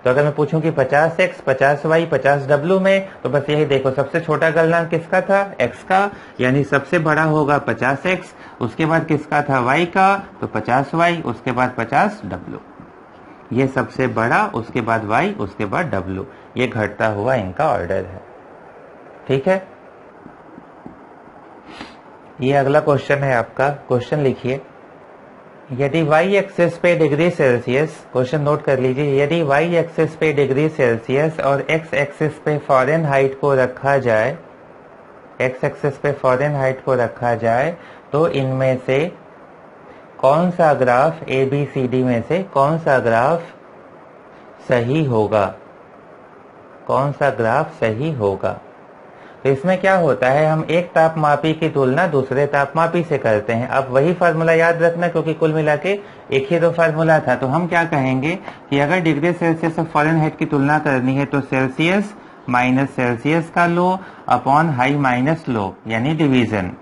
तो अगर मैं पूछूं कि 50x, 50y, 50w में, तो बस यही देखो सबसे छोटा गलनांक किसका था? x का, यानी सबसे बड़ा होगा 50x। उसके बाद किसका था? y का, तो 50y, उसके बाद 50w। ये सबसे बड़ा, उसके बाद y, उसके बाद w। ये घटता हुआ इनका ऑर्डर है। ठीक है, ये अगला क्वेश्चन है आपका। क्वेश्चन लिखिए, यदि y एक्सिस पे डिग्री सेल्सियस, क्वेश्चन नोट कर लीजिए, यदि y एक्सिस पे डिग्री सेल्सियस और x एक्सिस पे फ़ारेनहाइट को रखा जाए, x एक्सिस पे फ़ारेनहाइट को रखा जाए, तो इनमें से कौन सा ग्राफ ABCD में से कौन सा ग्राफ सही होगा? कौन सा ग्राफ सही होगा? तो इसमें क्या होता है, हम एक तापमापी की तुलना दूसरे तापमापी से करते हैं। अब वही फार्मूला याद रखना, क्योंकि कुल मिला के एक ही तो फार्मूला था। तो हम क्या कहेंगे कि अगर डिग्री सेल्सियस और फ़ारेनहाइट की तुलना करनी है, तो सेल्सियस माइनस सेल्सियस का लो अपॉन हाई माइनस लो, यानी डिवीजन।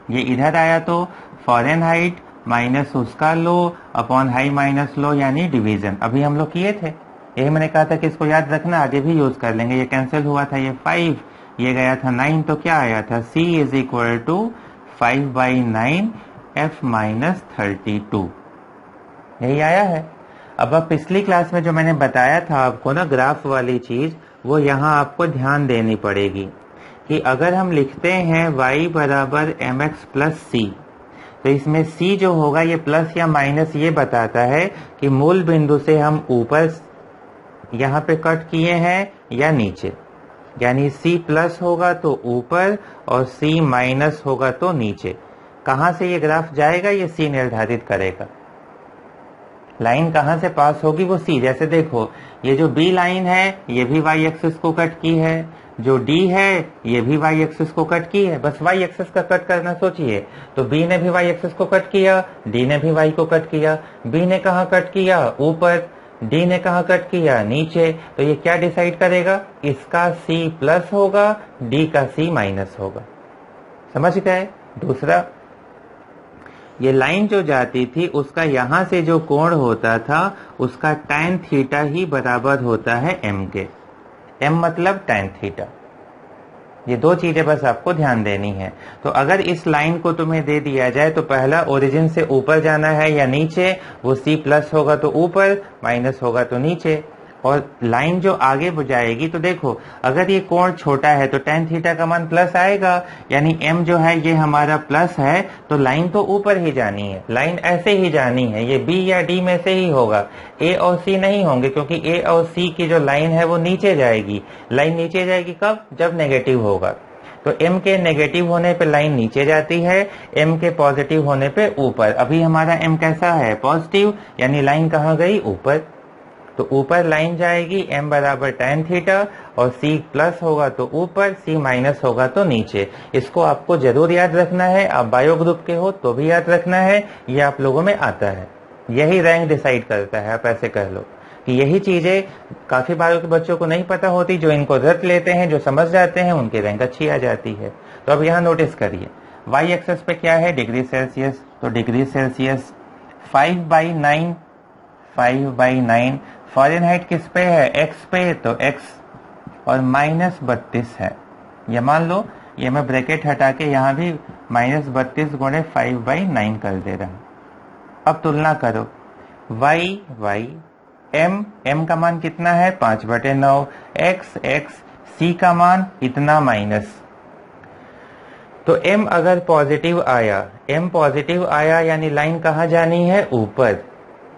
ये इधर आया तो फ़ारेनहाइट माइनस उसका लो अपॉन हाई माइनस लो, यानी डिवीजन। अभी हम लोग किए थे, यही मैंने कहा था कि इसको याद रखना, आगे भी यूज कर लेंगे। ये कैंसिल हुआ था, ये 5, ये गया था 9, तो क्या आया था? C is equal to 5/9 F minus 32, यही आया है। अब पिछली क्लास में जो मैंने बताया था आपको ना ग्राफ वाली चीज, वो यहाँ आपको ध्यान देनी पड़ेगी कि अगर हम लिखते हैं y बराबर mx प्लस c, तो इसमें c जो होगा ये प्लस या माइनस ये बताता है कि मूल बिंदु से हम ऊपर यहाँ पे कट किए हैं या नीचे। यानी c प्लस होगा तो ऊपर और c माइनस होगा तो नीचे। कहाँ से ये ग्राफ जाएगा ये c निर्धारित करेगा। लाइन कहाँ से पास होगी वो c। जैसे देखो ये जो b लाइन है ये भी y एक्सिस को कट की है, जो d है ये भी y एक्सिस को कट की है। बस y एक्सिस का कट करना सोचिए, तो b ने भी y एक्सिस को कट किया, d ने भी y को कट किया। b ने कहाँ कट किया? ऊपर। d ने कहाँ कट किया? नीचे। तो ये क्या डिसाइड करेगा? इसका c प्लस होगा, d का c माइनस होगा। समझ गए? दूसरा, ये लाइन जो जाती थी उसका यहाँ से जो कोण होता था उसका tan थीटा ही बराबर होता है m के। m मतलब tan थीटा। ये दो चीजें बस आपको ध्यान देनी है। तो अगर इस लाइन को तुम्हें दे दिया जाए तो पहला ओरिजिन से ऊपर जाना है या नीचे, वो c प्लस होगा तो ऊपर, माइनस होगा तो नीचे। और लाइन जो आगे जाएगी तो देखो अगर ये कोण छोटा है तो tan थीटा का मान प्लस आएगा, यानी m जो है ये हमारा प्लस है, तो लाइन तो ऊपर ही जानी है, लाइन ऐसे ही जानी है, ये b या d में से ही होगा, a और c नहीं होंगे, क्योंकि a और c की जो लाइन है वो नीचे जाएगी। लाइन नीचे जाएगी कब? जब नेगेटिव होगा। तो m के नेगेटिव होने पे लाइन नीचे जाती है, m के पॉजिटिव होने पे ऊपर। अभी हमारा m कैसा है? पॉजिटिव, यानी लाइन कहाँ गई? ऊपर। तो ऊपर लाइन जाएगी, m बराबर tan थीटा, और c प्लस होगा तो ऊपर, c माइनस होगा तो नीचे। इसको आपको जरूर याद रखना है, आप बायो ग्रुप के हो तो भी याद रखना है, ये आप लोगों में आता है, यही रैंक डिसाइड करता है। आप ऐसे कह लो कि यही चीजें काफी बार के बच्चों को नहीं पता होती, जो इनको रट लेते हैं, जो समझ जाते हैं, उनकी रैंक अच्छी आ जाती है। तो अब यहाँ नोटिस करिए, वाई एक्सेस पे क्या है? Degree Celsius. तो डिग्री सेल्सियस 5/9, 5/9। फ़ारेनहाइट किस पे है? एक्स पे, तो एक्स और -32 है। ये मान लो, ये मैं ब्रैकेट हटा के यहाँ भी -32 गुणे 5/9 कर दे रहा हूँ। अब तुलना करो, वाई वाई, m का मान कितना है? 5/9, x c का मान इतना माइनस। तो m अगर पॉजिटिव आया, m पॉजिटिव आया यानी लाइन कहाँ जानी है? ऊपर।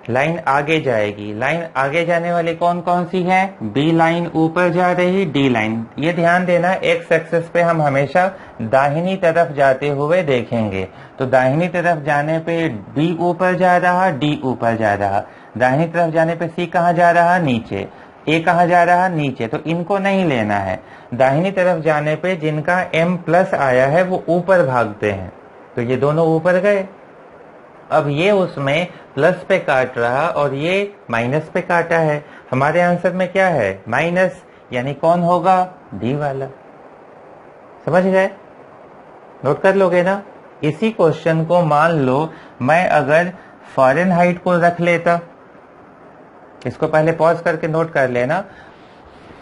लाइन आगे जाएगी, लाइन आगे जाने वाली कौन कौन सी है? b लाइन ऊपर जा रही, d लाइन। ये ध्यान देना, x एक्सेस पे हम हमेशा दाहिनी तरफ जाते हुए देखेंगे। तो दाहिनी तरफ जाने पे b ऊपर जा रहा, d ऊपर जा रहा। दाहिनी तरफ जाने पे c कहाँ जा रहा? नीचे। a कहाँ जा रहा? नीचे। तो इनको नहीं लेना है। दाहिनी तरफ जाने पे जिनका m प्लस आया है वो ऊपर भागते हैं, तो ये दोनों ऊपर गए। अब ये उसमें प्लस पे काट रहा और ये माइनस पे काटा है। हमारे आंसर में क्या है? माइनस, यानी कौन होगा? डी वाला। समझ गए? नोट कर लोगे ना? इसी क्वेश्चन को मान लो मैं अगर फ़ारेनहाइट को रख लेता, इसको पहले पॉज करके नोट कर लेना।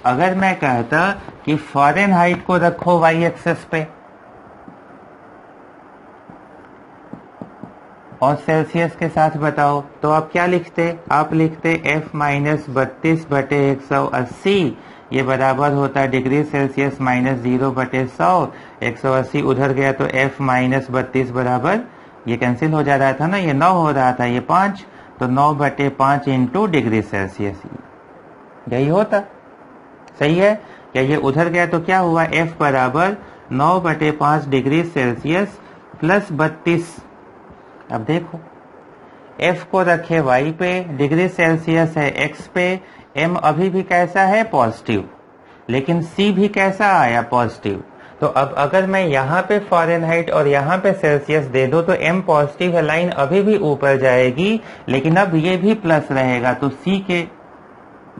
अगर मैं कहता कि फ़ारेनहाइट को रखो वाई एक्सेस पे और सेल्सियस के साथ बताओ, तो आप क्या लिखते? आप लिखते f - 32/180, ये बराबर होता है डिग्री सेल्सियस -0/100। 180 उधर गया तो f - 32 बराबर, ये कैंसिल हो जा रहा था ना, ये 9 हो रहा था, ये 5, तो 9/5 इंटू डिग्री सेल्सियस, यही होता। सही है क्या? ये उधर गया तो क्या हुआ? f बराबर 9/5 डिग्री सेल्सियस प्लस 32। अब देखो, f को रखे y पे, डिग्री सेल्सियस है x पे, m अभी भी कैसा है? पॉजिटिव, लेकिन c भी कैसा आया? पॉजिटिव। तो अब अगर मैं यहाँ पे फ़ारेनहाइट और यहाँ पे सेल्सियस दे दो तो m पॉजिटिव है, लाइन अभी भी ऊपर जाएगी, लेकिन अब ये भी प्लस रहेगा। तो c के,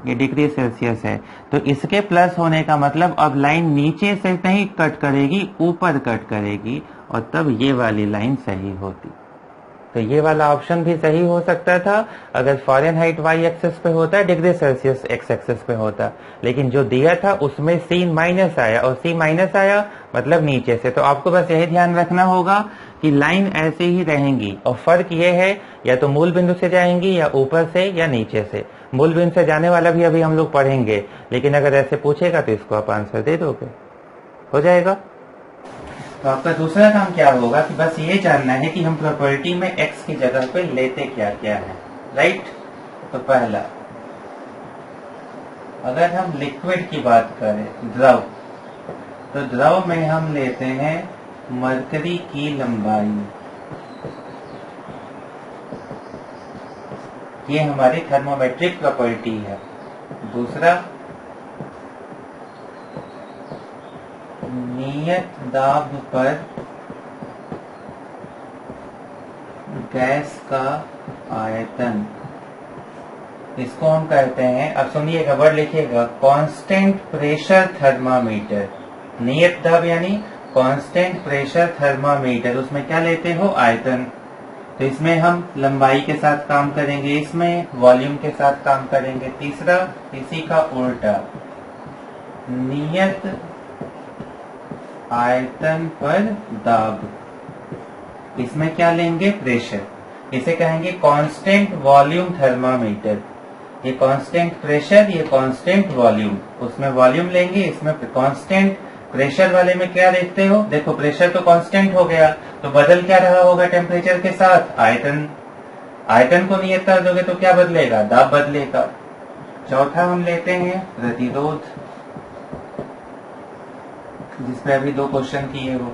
ये डिग्री सेल्सियस है, तो इसके प्लस होने का मतलब अब लाइन नीचे से नहीं कट करेगी, ऊपर कट करेगी, और तब ये वाली लाइन सही होती। तो ये वाला ऑप्शन भी सही हो सकता था अगर फ़ारेनहाइट वाई एक्सेस पे होता, डिग्री सेल्सियस एक्स एक्सेस पे होता, लेकिन जो दिया था उसमें c माइनस आया, और c माइनस आया मतलब नीचे से। तो आपको बस यही ध्यान रखना होगा कि लाइन ऐसे ही रहेंगी, और फर्क ये है या तो मूल बिंदु से जाएंगी या ऊपर से या नीचे से। मूल बिंदु से जाने वाला भी अभी हम लोग पढ़ेंगे, लेकिन अगर ऐसे पूछेगा तो इसको आप आंसर दे दोगे, हो जाएगा। तो आपका दूसरा काम क्या होगा कि बस ये जानना है कि हम प्रॉपर्टी में x की जगह पे लेते क्या क्या है, राइट। तो पहला, अगर हम लिक्विड की बात करें, द्रव, तो द्रव में हम लेते हैं मरकरी की लंबाई, ये हमारी थर्मोमेट्रिक प्रॉपर्टी है। दूसरा, नियत दाब पर गैस का आयतन, इसको हम कहते हैं, अब सुनिएगा, वर्ड लिखिएगा, कांस्टेंट प्रेशर थर्मामीटर। नियत दाब यानी कांस्टेंट प्रेशर थर्मामीटर, उसमें क्या लेते हो? आयतन। तो इसमें हम लंबाई के साथ काम करेंगे, इसमें वॉल्यूम के साथ काम करेंगे। तीसरा, इसी का उल्टा, नियत आयतन पर दाब, इसमें क्या लेंगे? प्रेशर। इसे कहेंगे कांस्टेंट वॉल्यूम थर्मामीटर। ये कांस्टेंट प्रेशर, ये कांस्टेंट वॉल्यूम, उसमें वॉल्यूम लेंगे, इसमें कांस्टेंट प्रेशर वाले में क्या देखते हो, देखो प्रेशर तो कांस्टेंट हो गया, तो बदल क्या रहा होगा टेम्परेचर के साथ, आयतन। आयतन को नियत कर दोगे तो क्या बदलेगा, दाब बदलेगा। चौथा हम लेते हैं प्रतिरोध, जिसमें अभी 2 क्वेश्चन किए हो।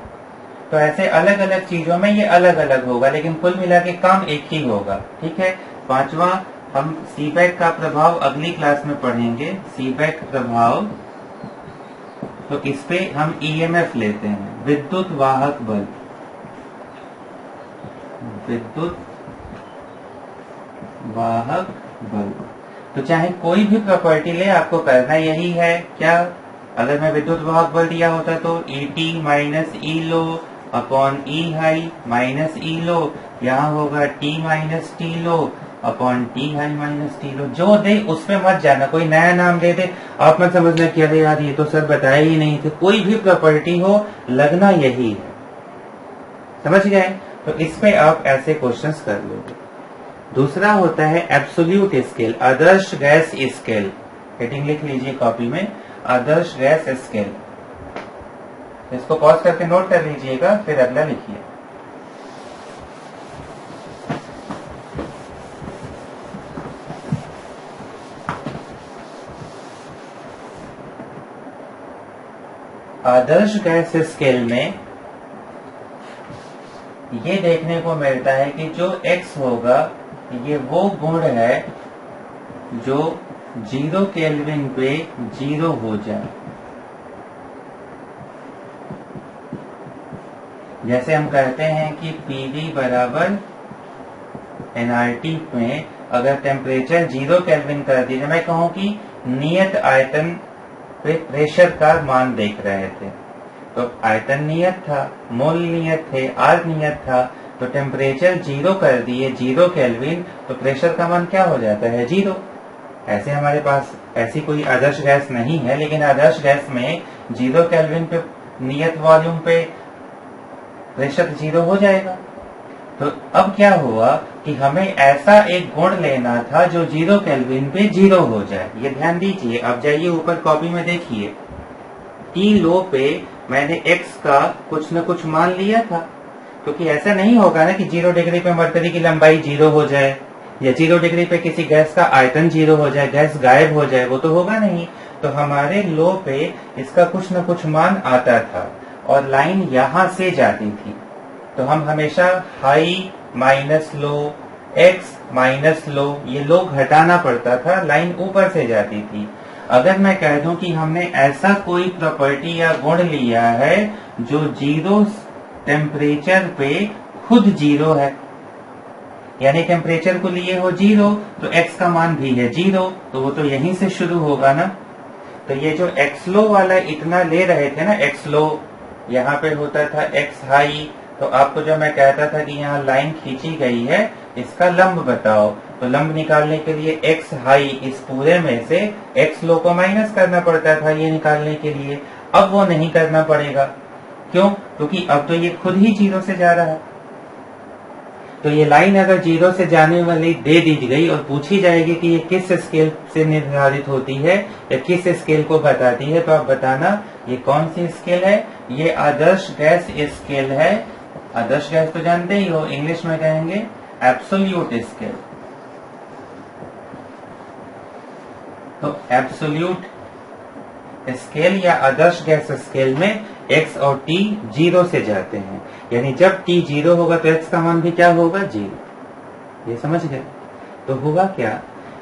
तो ऐसे अलग अलग चीजों में ये अलग अलग होगा, लेकिन कुल मिला के काम एक ही होगा। ठीक है। 5वां हम सीबेक का प्रभाव अगली क्लास में पढ़ेंगे, सीबेक प्रभाव। तो इस पे हम ईएमएफ लेते हैं, विद्युत वाहक बल। विद्युत वाहक बल, तो चाहे कोई भी प्रॉपर्टी ले, आपको करना यही है क्या, अगर मैं विद्युत वाहक बल दिया होता तो ET minus E low upon E high minus E low, यहाँ होगा T minus T low upon T high minus T low. जो दे उस पे मत जाना, कोई नया नाम दे दे आप मत समझना कि अरे यार ये तो सर बताया ही नहीं थे। कोई भी प्रॉपर्टी हो, लगना यही है, समझ गए। तो इस पे आप ऐसे क्वेश्चंस कर लोगे। दूसरा होता है एब्सोल्यूट स्केल, आदर्श गैस स्केल। हेडिंग लिख लीजिए कॉपी में, आदर्श गैस स्केल। इसको पॉज करके नोट कर लीजिएगा, फिर अगला लिखिए। आदर्श गैस स्केल में ये देखने को मिलता है कि जो x होगा ये वो गुण है जो 0 केल्विन पे 0 हो जाए। जैसे हम कहते हैं कि PV बराबर nRT में अगर टेम्परेचर 0 केल्विन कर दीजिए, मैं कहूं कि नियत आयतन पे प्रेशर का मान देख रहे थे, तो आयतन नियत था, मोल नियत थे, आर नियत था, तो टेम्परेचर 0 कर दिए 0 केल्विन, तो प्रेशर का मान क्या हो जाता है, 0। ऐसे हमारे पास ऐसी कोई आदर्श गैस नहीं है, लेकिन आदर्श गैस में 0 केल्विन पे नियत वॉल्यूम पे प्रेशर 0 हो जाएगा। तो अब क्या हुआ कि हमें ऐसा एक गुण लेना था जो 0 केल्विन पे 0 हो जाए। ये ध्यान दीजिए, अब जाइए ऊपर कॉपी में देखिए, T लो पे मैंने x का कुछ न कुछ मान लिया था, क्योंकि ऐसा नहीं होगा ना कि 0 डिग्री पे मरकरी की लंबाई 0 हो जाए, या 0 डिग्री पे किसी गैस का आयतन 0 हो जाए, गैस गायब हो जाए, वो तो होगा नहीं। तो हमारे लो पे इसका कुछ न कुछ मान आता था और लाइन यहां से जाती थी, तो हम हमेशा हाई माइनस लो, एक्स माइनस लो, ये लो घटाना पड़ता था, लाइन ऊपर से जाती थी। अगर मैं कह दूं कि हमने ऐसा कोई प्रॉपर्टी या गुण लिया है जो 0 टेम्परेचर पे खुद 0 है, यानी टेम्परेचर को लिए हो 0 तो x का मान भी है 0, तो वो तो यहीं से शुरू होगा ना। तो ये जो x लो वाला इतना ले रहे थे ना, x लो यहाँ पे होता था x हाई, तो आपको जो मैं कहता था कि यहाँ लाइन खींची गई है, इसका लंब बताओ, तो लंब निकालने के लिए x हाई इस पूरे में से x लो को माइनस करना पड़ता था ये निकालने के लिए। अब वो नहीं करना पड़ेगा, क्यों, क्योंकि अब तो ये खुद ही 0 से जा रहा है। तो ये लाइन अगर 0 से जाने वाली दे दी गई और पूछी जाएगी कि ये किस स्केल से निर्धारित होती है या किस स्केल को बताती है, तो आप बताना ये कौन सी स्केल है, ये आदर्श गैस स्केल है। आदर्श गैस तो जानते ही हो, इंग्लिश में कहेंगे एब्सोल्यूट स्केल। तो एब्सोल्यूट स्केल या आदर्श गैस स्केल में x और t 0 से जाते हैं, यानी जब t 0 होगा तो x का मान भी क्या होगा, 0। ये समझ गए। तो हुआ क्या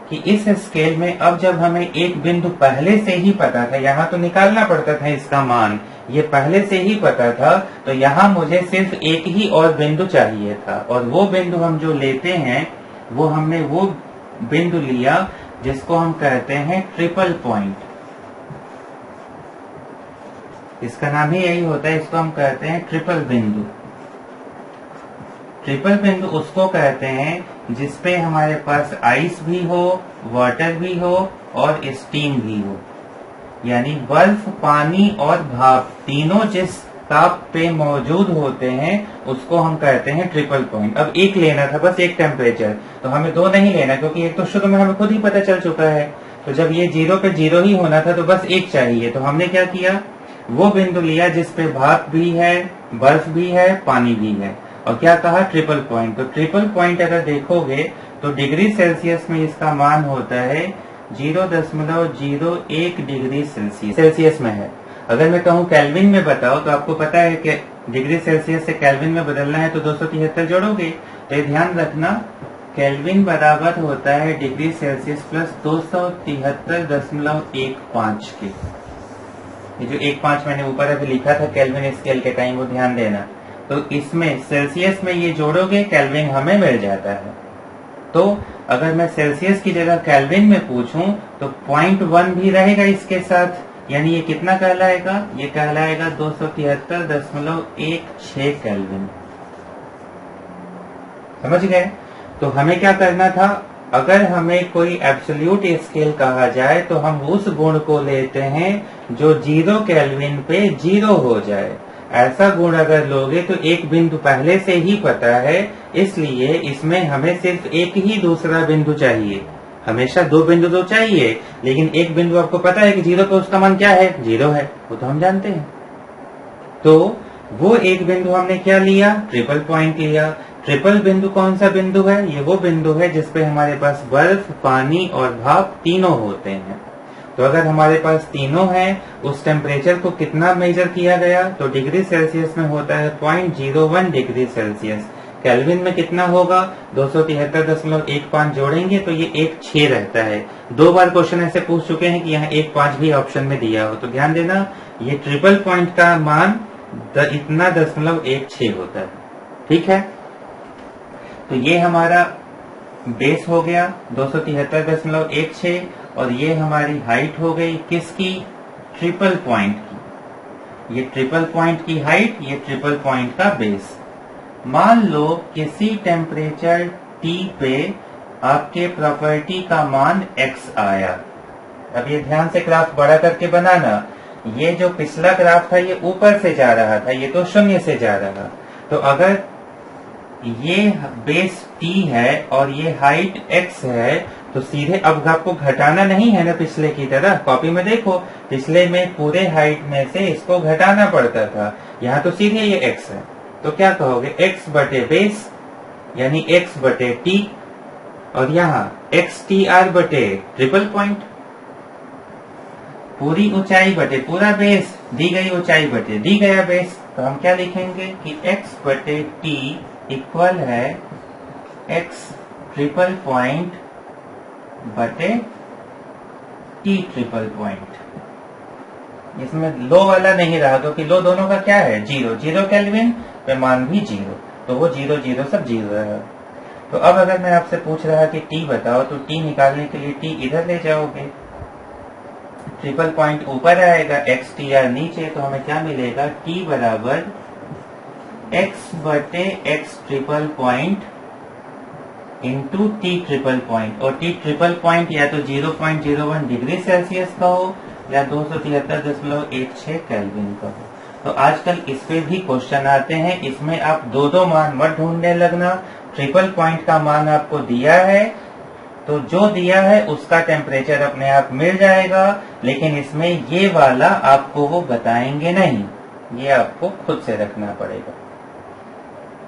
कि इस स्केल में अब जब हमें एक बिंदु पहले से ही पता था, यहाँ तो निकालना पड़ता था इसका मान, ये पहले से ही पता था, तो यहाँ मुझे सिर्फ एक ही और बिंदु चाहिए था, और वो बिंदु हम जो लेते हैं वो हमने वो बिंदु लिया जिसको हम कहते हैं ट्रिपल पॉइंट। इसका नाम ही यही होता है, इसको हम कहते हैं ट्रिपल बिंदु। ट्रिपल बिंदु उसको कहते हैं जिसपे हमारे पास आइस भी हो, वाटर भी हो और स्टीम भी हो, यानी बर्फ, पानी और भाप तीनों जिस ताप पे मौजूद होते हैं उसको हम कहते हैं ट्रिपल पॉइंट। अब एक लेना था, बस एक टेम्परेचर, तो हमें दो नहीं लेना क्योंकि एक तो शुरू में हमें खुद ही पता चल चुका है। तो जब ये 0 पे 0 ही होना था तो बस एक चाहिए। तो हमने क्या किया, वो बिंदु लिया जिसपे भाप भी है, बर्फ भी है, पानी भी है, और क्या कहा, ट्रिपल पॉइंट। तो ट्रिपल पॉइंट अगर देखोगे तो डिग्री सेल्सियस में इसका मान होता है 0.01 डिग्री सेल्सियस में है। अगर मैं कहूँ केल्विन में बताओ तो आपको पता है कि डिग्री सेल्सियस से केल्विन में बदलना है तो 273 जोड़ोगे। तो ये ध्यान रखना, केल्विन बराबर होता है डिग्री सेल्सियस प्लस 273.15 के। ये जो 1.5 मैंने ऊपर अभी लिखा था केल्विन स्केल के टाइम, वो ध्यान देना। तो इसमें सेल्सियस में ये जोड़ोगे केल्विन हमें मिल जाता है। तो अगर मैं सेल्सियस की जगह केल्विन में पूछूं तो 0.1 भी रहेगा इसके साथ, यानी ये कितना कहलाएगा, ये कहलाएगा 273.16 केल्विन। समझ गए। तो हमें क्या करना था, अगर हमें कोई एब्सोल्यूट स्केल कहा जाए तो हम उस गुण को लेते हैं जो 0 केल्विन पे 0 हो जाए। ऐसा गुण अगर लोगे तो एक बिंदु पहले से ही पता है, इसलिए इसमें हमें सिर्फ एक ही दूसरा बिंदु चाहिए। हमेशा दो बिंदु तो चाहिए, लेकिन एक बिंदु आपको पता है कि 0 पे उसका मान क्या है, 0 है, वो तो हम जानते हैं। तो वो एक बिंदु हमने क्या लिया, ट्रिपल पॉइंट लिया। ट्रिपल बिंदु कौन सा बिंदु है, ये वो बिंदु है जिसपे हमारे पास बर्फ, पानी और भाप तीनों होते हैं। तो अगर हमारे पास तीनों हैं, उस टेम्परेचर को कितना मेजर किया गया, तो डिग्री सेल्सियस में होता है 0.01 डिग्री सेल्सियस। केल्विन में कितना होगा, 273.15 जोड़ेंगे तो ये 1.6 रहता है। 2 बार क्वेश्चन ऐसे पूछ चुके हैं कि यहाँ 1.5 भी ऑप्शन में दिया हो, तो ध्यान देना ये ट्रिपल पॉइंट का मान इतना 0.16 होता है। ठीक है, तो ये हमारा बेस हो गया 273.16, और ये हमारी हाइट हो गई किसकी, ट्रिपल पॉइंट की। ये ट्रिपल पॉइंट की हाइट, ये ट्रिपल पॉइंट का बेस। मान लो किसी टेम्परेचर T पे आपके प्रॉपर्टी का मान x आया। अब ये ध्यान से ग्राफ बड़ा करके बनाना, ये जो पिछला ग्राफ था ये ऊपर से जा रहा था, ये तो शून्य से जा रहा। तो अगर ये बेस T है और ये हाइट x है, तो सीधे अब आपको घटाना नहीं है ना पिछले की तरह। कॉपी में देखो, पिछले में पूरे हाइट में से इसको घटाना पड़ता था, यहाँ तो सीधे ये x है। तो क्या कहोगे, x बटे बेस यानी x बटे t, और यहाँ XTR बटे ट्रिपल पॉइंट, पूरी ऊंचाई बटे पूरा बेस, दी गई ऊंचाई बटे दी गया बेस। तो हम क्या लिखेंगे कि x बटे t इक्वल है x ट्रिपल पॉइंट बटे t ट्रिपल पॉइंट। इसमें लो वाला नहीं रहा क्योंकि लो दोनों का क्या है, 0 केल्विन पे मान भी 0, तो वो 0 सब 0 है। तो अब अगर मैं आपसे पूछ रहा कि t बताओ, तो t निकालने के लिए t इधर ले जाओगे, ट्रिपल पॉइंट ऊपर आएगा, XTR नीचे, तो हमें क्या मिलेगा, t बराबर x बटे x triple point into t triple point. और t ट्रिपल पॉइंट या तो 0.01 डिग्री सेल्सियस का हो या 273.16 केल्विन का हो। तो आजकल इस पे भी क्वेश्चन आते हैं, इसमें आप दो मान मत ढूंढने लगना। ट्रिपल पॉइंट का मान आपको दिया है, तो जो दिया है उसका टेम्परेचर अपने आप मिल जाएगा, लेकिन इसमें ये वाला आपको वो बताएंगे नहीं, ये आपको खुद से रखना पड़ेगा।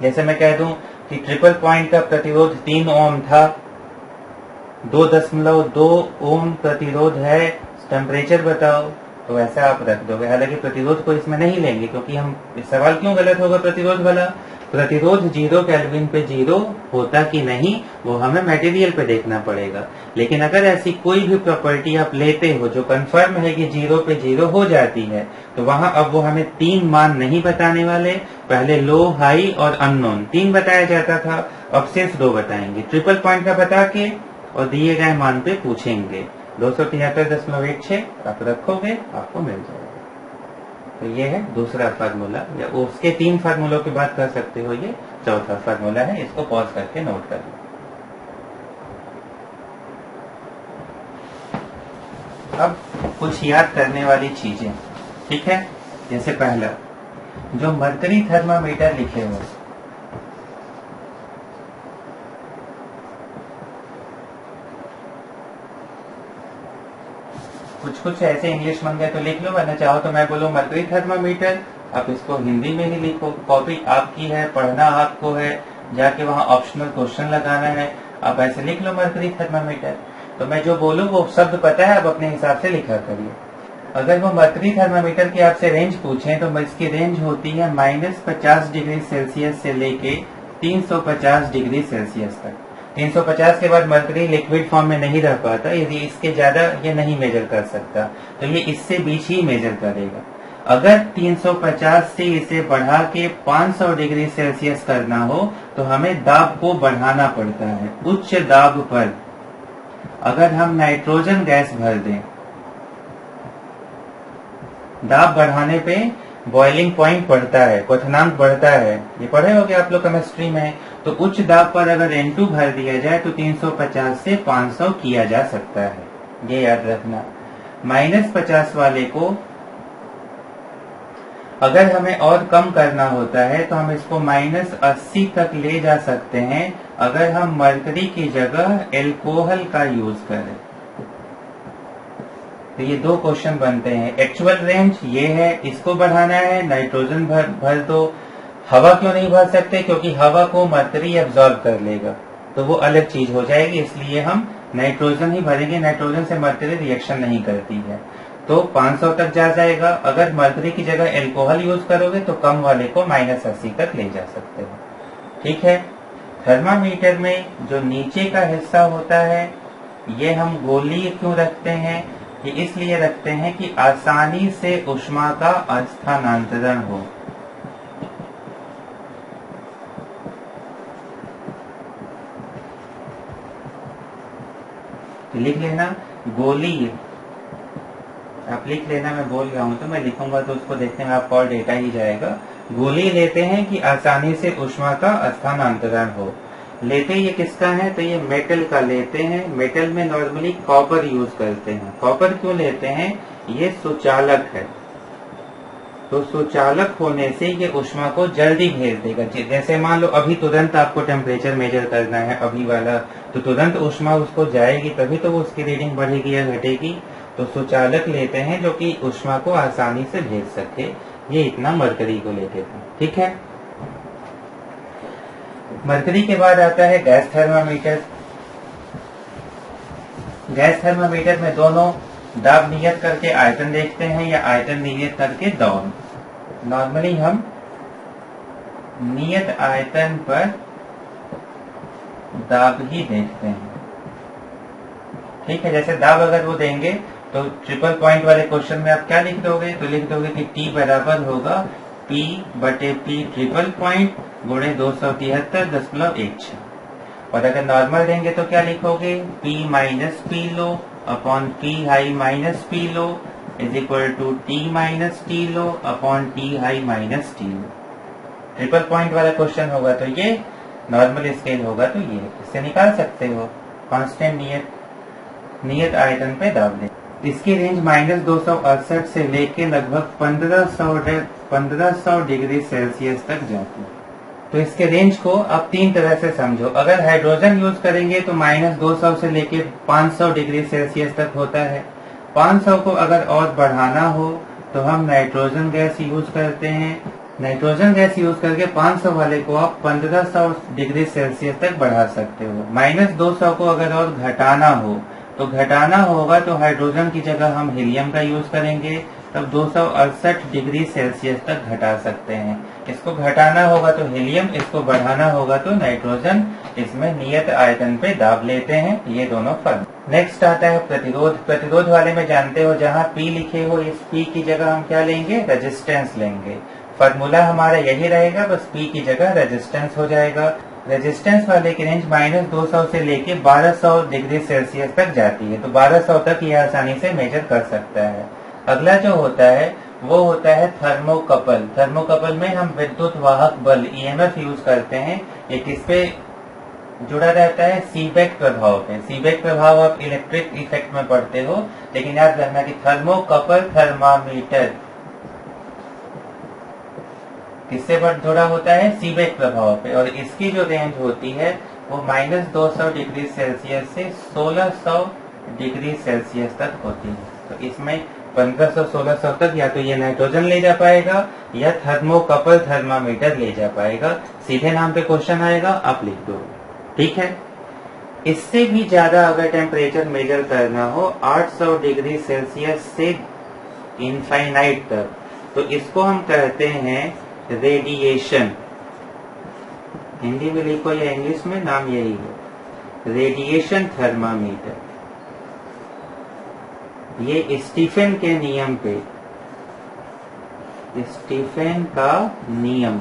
जैसे मैं कह दूं कि ट्रिपल पॉइंट का प्रतिरोध 3 ओम था, 2.2 ओम प्रतिरोध है, टेम्परेचर बताओ, तो ऐसा आप रख दोगे। हालांकि प्रतिरोध को इसमें नहीं लेंगे क्योंकि हम, इस सवाल क्यों गलत होगा प्रतिरोध वाला, प्रतिरोध 0 केल्विन पे 0 होता कि नहीं वो हमें मटेरियल पे देखना पड़ेगा। लेकिन अगर ऐसी कोई भी प्रॉपर्टी आप लेते हो जो कंफर्म है कि 0 पे 0 हो जाती है, तो वहां अब वो हमें 3 मान नहीं बताने वाले। पहले लो, हाई और अननोन 3 बताया जाता था, अब सिर्फ 2 बताएंगे। ट्रिपल पॉइंट का बता के और दिए गए मान पे पूछेंगे। 273.16 आप रखोगे, आपको मिल जाएगा। तो ये है दूसरा फार्मूला, या उसके 3 फार्मूलों की बात कर सकते हो, ये चौथा फार्मूला है, इसको पॉज करके नोट कर लो। अब कुछ याद करने वाली चीजें, ठीक है। जैसे पहला, जो मरकरी थर्मामीटर लिखे हो, कुछ ऐसे इंग्लिश बन गए तो लिख लो, वरना चाहो तो मैं बोलूं मरकरी थर्मामीटर, आप इसको हिंदी में ही लिखो। कॉपी आपकी है, पढ़ना आपको है, जाके वहां ऑप्शनल क्वेश्चन लगाना है, आप ऐसे लिख लो मरकरी थर्मामीटर। तो मैं जो बोलूं वो शब्द पता है, आप अपने हिसाब से लिखा करिए। अगर वो मरकरी थर्मामीटर की आपसे रेंज पूछें तो इसकी रेंज होती है -50 डिग्री सेल्सियस से लेके 350 डिग्री सेल्सियस तक। 350 के बाद मरकरी लिक्विड फॉर्म में नहीं रह पाता, यदि इसके ज्यादा ये नहीं मेजर कर सकता, तो ये इससे बीच ही मेजर करेगा। अगर 350 से इसे बढ़ा के 500 डिग्री सेल्सियस करना हो तो हमें दाब को बढ़ाना पड़ता है। उच्च दाब पर अगर हम नाइट्रोजन गैस भर दें, दाब बढ़ाने पे बॉइलिंग पॉइंट बढ़ता है, क्वथनांक बढ़ता है, ये पढ़े होगे आप लोग केमिस्ट्री में। तो उच्च दाब पर अगर N2 भर दिया जाए तो 350 से 500 किया जा सकता है, ये याद रखना। -50 वाले को अगर हमें और कम करना होता है तो हम इसको -80 तक ले जा सकते हैं, अगर हम मरकरी की जगह एल्कोहल का यूज करें। तो ये दो क्वेश्चन बनते हैं। एक्चुअल रेंज ये है, इसको बढ़ाना है, नाइट्रोजन भर दो। हवा क्यों नहीं भर सकते? क्योंकि हवा को मरकरी एब्जॉर्ब कर लेगा, तो वो अलग चीज हो जाएगी, इसलिए हम नाइट्रोजन ही भरेंगे। नाइट्रोजन से मरकरी रिएक्शन नहीं करती है, तो 500 तक जा जाएगा। अगर मरकरी की जगह एल्कोहल यूज करोगे तो कम वाले को -80 तक ले जा सकते हो। ठीक है। थर्मामीटर में जो नीचे का हिस्सा होता है ये हम गोलीय क्यों रखते हैं? ये इसलिए रखते हैं कि आसानी से ऊष्मा का स्थानांतरण हो। लिख लेना गोलीय, आप लिख लेना, मैं बोल रहा हूं तो मैं लिखूंगा तो उसको देखने में आपको और डेटा ही जाएगा। गोली लेते हैं कि आसानी से ऊष्मा का स्थानांतरण हो। लेते ये किसका है? तो ये मेटल का लेते हैं। मेटल में नॉर्मली कॉपर यूज करते हैं। कॉपर क्यों लेते हैं? ये सुचालक है, तो सुचालक होने से ये ऊष्मा को जल्दी भेज देगा। जैसे मान लो अभी तुरंत आपको टेम्परेचर मेजर करना है, अभी वाला, तो तुरंत ऊष्मा उसको जाएगी, तभी तो वो उसकी रीडिंग बढ़ेगी या घटेगी। तो सुचालक लेते हैं जो कि ऊष्मा को आसानी से भेज सके। ये इतना मरकरी को लेके था। ठीक है। मरकरी के बाद आता है गैस थर्मामीटर। गैस थर्मामीटर में दोनों दाब नियत करके आयतन देखते हैं या आयतन नियत करके दाब। नॉर्मली हम नियत आयतन पर दाब ही देखते हैं। ठीक है। जैसे दाब अगर वो देंगे तो ट्रिपल पॉइंट वाले क्वेश्चन में आप क्या लिख दोगे? तो लिख दोगे कि T बराबर होगा P/P ट्रिपल पॉइंट गुणे 273.16। और अगर नॉर्मल देंगे तो क्या लिखोगे? P minus P low upon P high minus P low is equal to T minus T low upon T high minus T low. Triple point वाला क्वेश्चन होगा तो ये, नॉर्मल स्केल होगा तो ये, इससे निकाल सकते हो। कांस्टेंट नियत आयतन पे दाब दें। इसकी रेंज -268 से लेके लगभग 1500 डिग्री सेल्सियस तक जाती है। तो इसके रेंज को आप तीन तरह से समझो। अगर हाइड्रोजन यूज करेंगे तो -200 से लेके 500 डिग्री सेल्सियस तक होता है। 500 को अगर और बढ़ाना हो तो हम नाइट्रोजन गैस यूज करते हैं। नाइट्रोजन गैस यूज करके 500 वाले को आप 1500 डिग्री सेल्सियस तक बढ़ा सकते हो। -200 को अगर और घटाना हो तो घटाना होगा तो हाइड्रोजन की जगह हम हीलियम का यूज करेंगे, तब 268 डिग्री सेल्सियस तक घटा सकते हैं। इसको घटाना होगा तो हीलियम, इसको बढ़ाना होगा तो नाइट्रोजन। इसमें नियत आयतन पे दाब लेते हैं। ये दोनों फर्क। नेक्स्ट आता है प्रतिरोध। प्रतिरोध वाले में जानते हो जहाँ P लिखे हो, इस P की जगह हम क्या लेंगे? रेजिस्टेंस लेंगे। फॉर्मूला हमारा यही रहेगा, बस P की जगह रेजिस्टेंस हो जाएगा। रेजिस्टेंस वाले की रेंज -200 से लेके 1200 डिग्री सेल्सियस तक जाती है, तो 1200 तक ये आसानी से मेजर कर सकता है। अगला जो होता है वो होता है थर्मोकपल। थर्मोकपल में हम विद्युत वाहक बल EMF यूज करते हैं। ये किस पे जुड़ा रहता है? सीबेक प्रभाव पे। सीबेक प्रभाव आप इलेक्ट्रिक इफेक्ट में पढ़ते हो, लेकिन याद रखना कि थर्मोकपल थर्मामीटर किससे थोड़ा होता है? सीबेक प्रभाव पे। और इसकी जो रेंज होती है वो -200 डिग्री सेल्सियस से 1600 डिग्री सेल्सियस तक होती है। तो इसमें 1500-1600 तक या तो ये नाइट्रोजन ले जा पाएगा या थर्मोकपल थर्मामीटर ले जा पाएगा। सीधे नाम पे क्वेश्चन आएगा, आप लिख दो। ठीक है। इससे भी ज्यादा अगर टेम्परेचर मेजर करना हो 800 डिग्री सेल्सियस से इनफाइनाइट तक, तो इसको हम कहते हैं रेडिएशन। हिंदी में लिखो या इंग्लिश में, नाम यही है, रेडिएशन थर्मामीटर। ये स्टीफन के नियम पे, स्टीफन का नियम,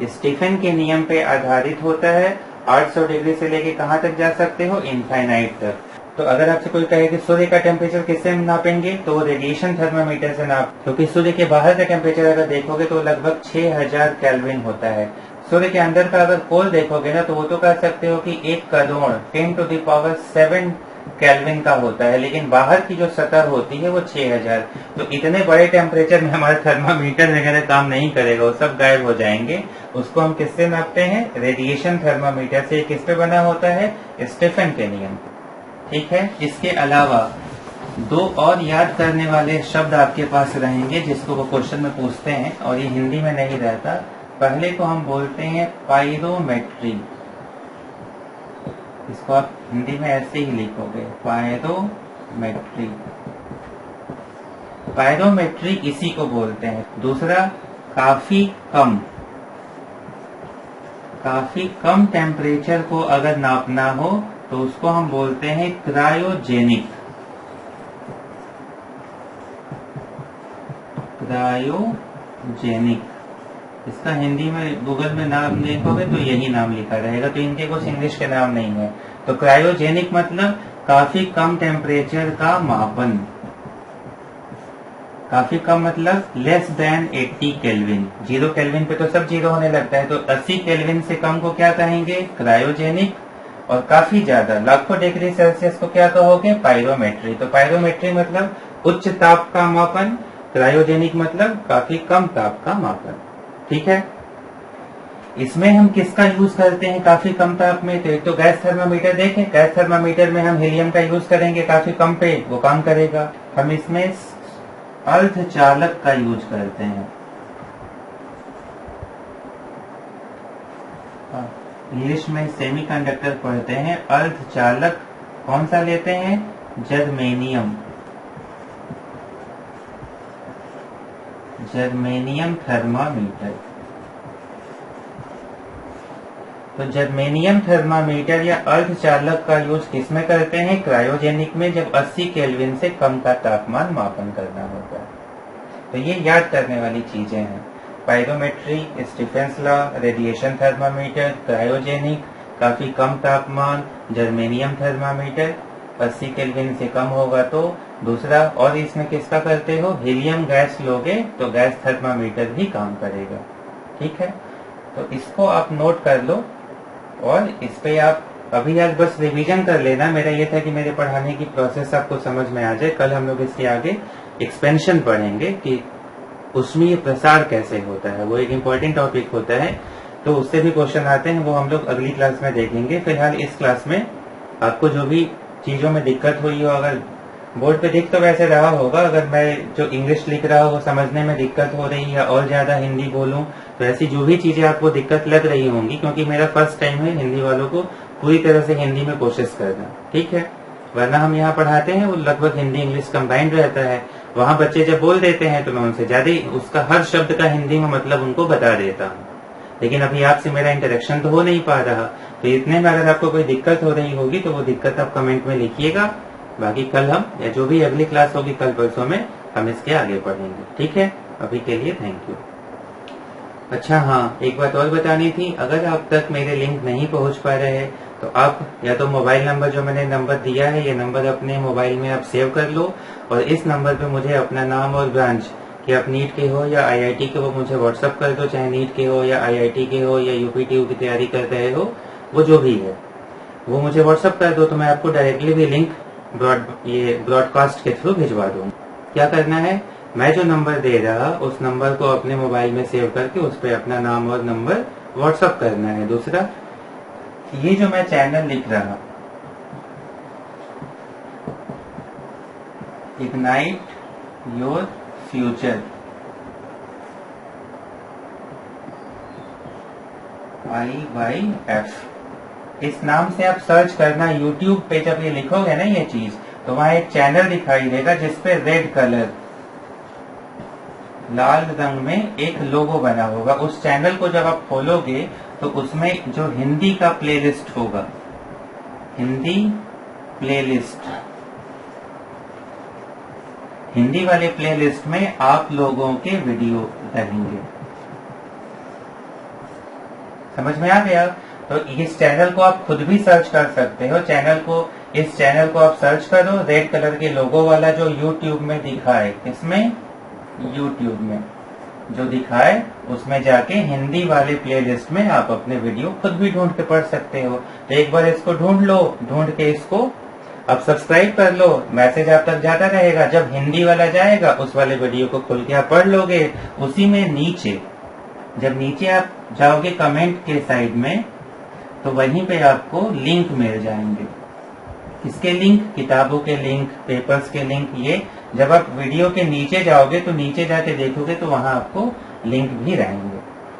स्टीफन के नियम पे आधारित होता है। 800 डिग्री से लेके कहां तक जा सकते हो? इनफाइनाइट तक। तो अगर आपसे कोई कहे कि सूर्य का टेम्परेचर किससे नापेंगे, तो वो रेडिएशन थर्मामीटर से नाप, क्योंकि सूर्य के बाहर का टेम्परेचर अगर देखोगे तो लगभग 6000 केल्विन होता है। सूर्य के अंदर का अगर कोल देखोगे ना, तो वो तो कह सकते हो कि 1 करोड़ 10⁻7 केल्विन का होता है, लेकिन बाहर की जो सतह होती है वो 6000। तो इतने बड़े टेम्परेचर में हमारा थर्मामीटर वगैरह काम नहीं करेगा, वो सब गायब हो जाएंगे। उसको हम किससे नापते हैं? रेडिएशन थर्मामीटर से। किस पे बना होता है? स्टीफन के नियम। ठीक है। इसके अलावा 2 और याद करने वाले शब्द आपके पास रहेंगे जिसको वो क्वेश्चन में पूछते हैं, और ये हिंदी में नहीं रहता। पहले को हम बोलते हैं पायरोमेट्री। इसको आप हिंदी में ऐसे ही लिखोगे, पायरोमेट्री। पायरोमेट्री इसी को बोलते हैं। दूसरा, काफी कम टेम्परेचर को अगर नापना हो तो उसको हम बोलते हैं क्रायोजेनिक। इसका हिंदी में गूगल में नाम देखोगे तो यही नाम लिखा रहेगा, तो इनके कुछ इंग्लिश के नाम नहीं है। तो क्रायोजेनिक मतलब काफी कम टेम्परेचर का मापन। काफी कम मतलब लेस देन 80 केल्विन। 0 केल्विन पे तो सब 0 होने लगता है, तो 80 केल्विन से कम को क्या कहेंगे? क्रायोजेनिक। और काफी ज्यादा लाखों डिग्री सेल्सियस को क्या कहोगे? पायरोमेट्री। तो पायरोमेट्री मतलब उच्च ताप का मापन, क्रायोजेनिक मतलब काफी कम ताप का मापन। ठीक है। इसमें हम किसका यूज करते हैं काफी कम ताप में? तो एक तो गैस थर्मामीटर देखें, गैस थर्मामीटर में हम हीलियम का यूज करेंगे काफी कम पे, वो काम करेगा। हम इसमें अर्धचालक का यूज करते हैं। इंग्लिश में सेमीकंडक्टर पढ़ते हैं। अर्धचालक कौन सा लेते हैं? Germanium thermometer. तो जर्मेनियम थर्मामीटर या अर्धचालक का यूज किसमें करते हैं? क्रायोजेनिक में, जब 80 केल्विन से कम का तापमान मापन करना होता है। तो ये याद करने वाली चीजें हैं। पायरोमेट्री, Stephen's law, radiation thermometer, cryogenic, काफी कम तापमान, जर्मेनियम थर्मामीटर, 80 केल्विन से कम होगा तो दूसरा। और इसमें किसका करते हो? हीलियम गैस लोगे तो गैस थर्मामीटर भी काम करेगा। ठीक है। तो इसको आप नोट कर लो और इस पे आप अभी आज बस रिवीजन कर लेना। मेरा ये था कि मेरे पढ़ाने की प्रोसेस आपको समझ में आ जाए। कल हम लोग इसके आगे एक्सपेंशन पढ़ेंगे कि ऊष्मीय प्रसार कैसे होता है, वो एक इम्पोर्टेंट टॉपिक होता है। तो उससे भी क्वेश्चन आते हैं, वो हम लोग अगली क्लास में देखेंगे। फिलहाल इस क्लास में आपको जो भी चीजों में दिक्कत हुई हो, अगर बोर्ड पे दिख तो वैसे रहा होगा, अगर मैं जो इंग्लिश लिख रहा हूँ वो समझने में दिक्कत हो रही है और ज्यादा हिंदी बोलूं, तो ऐसी जो भी चीजें आपको दिक्कत लग रही होंगी, क्योंकि मेरा फर्स्ट टाइम है हिंदी वालों को पूरी तरह से हिंदी में कोशिश करना। ठीक है। वरना हम यहाँ पढ़ाते हैं वो लगभग हिंदी इंग्लिश कंबाइंड रहता है। वहाँ बच्चे जब बोल देते हैं तो मैं उनसे ज्यादा उसका हर शब्द का हिंदी में मतलब उनको बता देता हूँ। लेकिन अभी आपसे मेरा इंटरेक्शन तो हो नहीं पा रहा, तो इतने में अगर आपको कोई दिक्कत हो रही होगी तो वो दिक्कत आप कमेंट में लिखिएगा। बाकी कल हम या जो भी अगली क्लास होगी कल परसों में हम इसके आगे पढ़ेंगे। ठीक है। अभी के लिए थैंक यू। अच्छा हाँ, एक बात और बतानी थी। अगर आप तक मेरे लिंक नहीं पहुंच पा रहे हैं तो आप या तो मोबाइल नंबर जो मैंने नंबर दिया है, ये नंबर अपने मोबाइल में आप सेव कर लो और इस नंबर पे मुझे अपना नाम और ब्रांच कि आप नीट के हो या आईआईटी के हो मुझे व्हाट्सअप कर दो। चाहे नीट के हो या आईआईटी के हो या यूपीटीयू की तैयारी कर रहे हो, वो जो भी है वो मुझे व्हाट्सअप कर दो, तो मैं आपको डायरेक्टली भी लिंक ब्रॉडकास्ट के थ्रू भिजवा दूंगा। क्या करना है, मैं जो नंबर दे रहा उस नंबर को अपने मोबाइल में सेव करके उस पर अपना नाम और नंबर व्हाट्सअप करना है। दूसरा, ये जो मैं चैनल लिख रहा, इग्नाइट योर फ्यूचर, IYF, इस नाम से आप सर्च करना YouTube पे। जब ये लिखोगे ना ये चीज, तो वहां एक चैनल दिखाई देगा जिसपे रेड कलर, लाल रंग में एक लोगो बना होगा। उस चैनल को जब आप खोलोगे तो उसमें जो हिंदी का प्लेलिस्ट होगा, हिंदी प्लेलिस्ट, हिंदी वाले प्लेलिस्ट में आप लोगों के वीडियो रहेंगे। समझ में आ गया? तो इस चैनल को आप खुद भी सर्च कर सकते हो। इस चैनल को आप सर्च करो, रेड कलर के लोगो वाला जो YouTube में दिखाए, इसमें YouTube में जो दिखाए उसमें जाके हिंदी वाले प्लेलिस्ट में आप अपने वीडियो खुद भी ढूंढ के पढ़ सकते हो। तो एक बार इसको ढूंढ लो, ढूंढ के इसको अब सब्सक्राइब कर लो, मैसेज आप तक जाता रहेगा। जब हिंदी वाला जाएगा उस वाले वीडियो को खुल के आप पढ़ लोगे। उसी में नीचे, जब नीचे आप जाओगे कमेंट के साइड में, तो वहीं पे आपको लिंक मिल जाएंगे। किसके लिंक? किताबों के लिंक, पेपर्स के लिंक। ये जब आप वीडियो के नीचे जाओगे तो नीचे जाके देखोगे तो वहां आपको लिंक भी रहेंगे।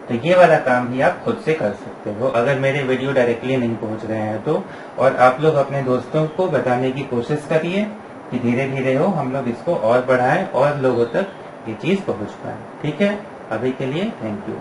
तो ये वाला काम भी आप खुद से कर सकते हो अगर मेरे वीडियो डायरेक्टली नहीं पहुंच रहे हैं तो। और आप लोग अपने दोस्तों को बताने की कोशिश करिए कि धीरे धीरे हो हम लोग इसको और बढ़ाएं और लोगों तक ये चीज पहुंच पाए। ठीक है, अभी के लिए थैंक यू।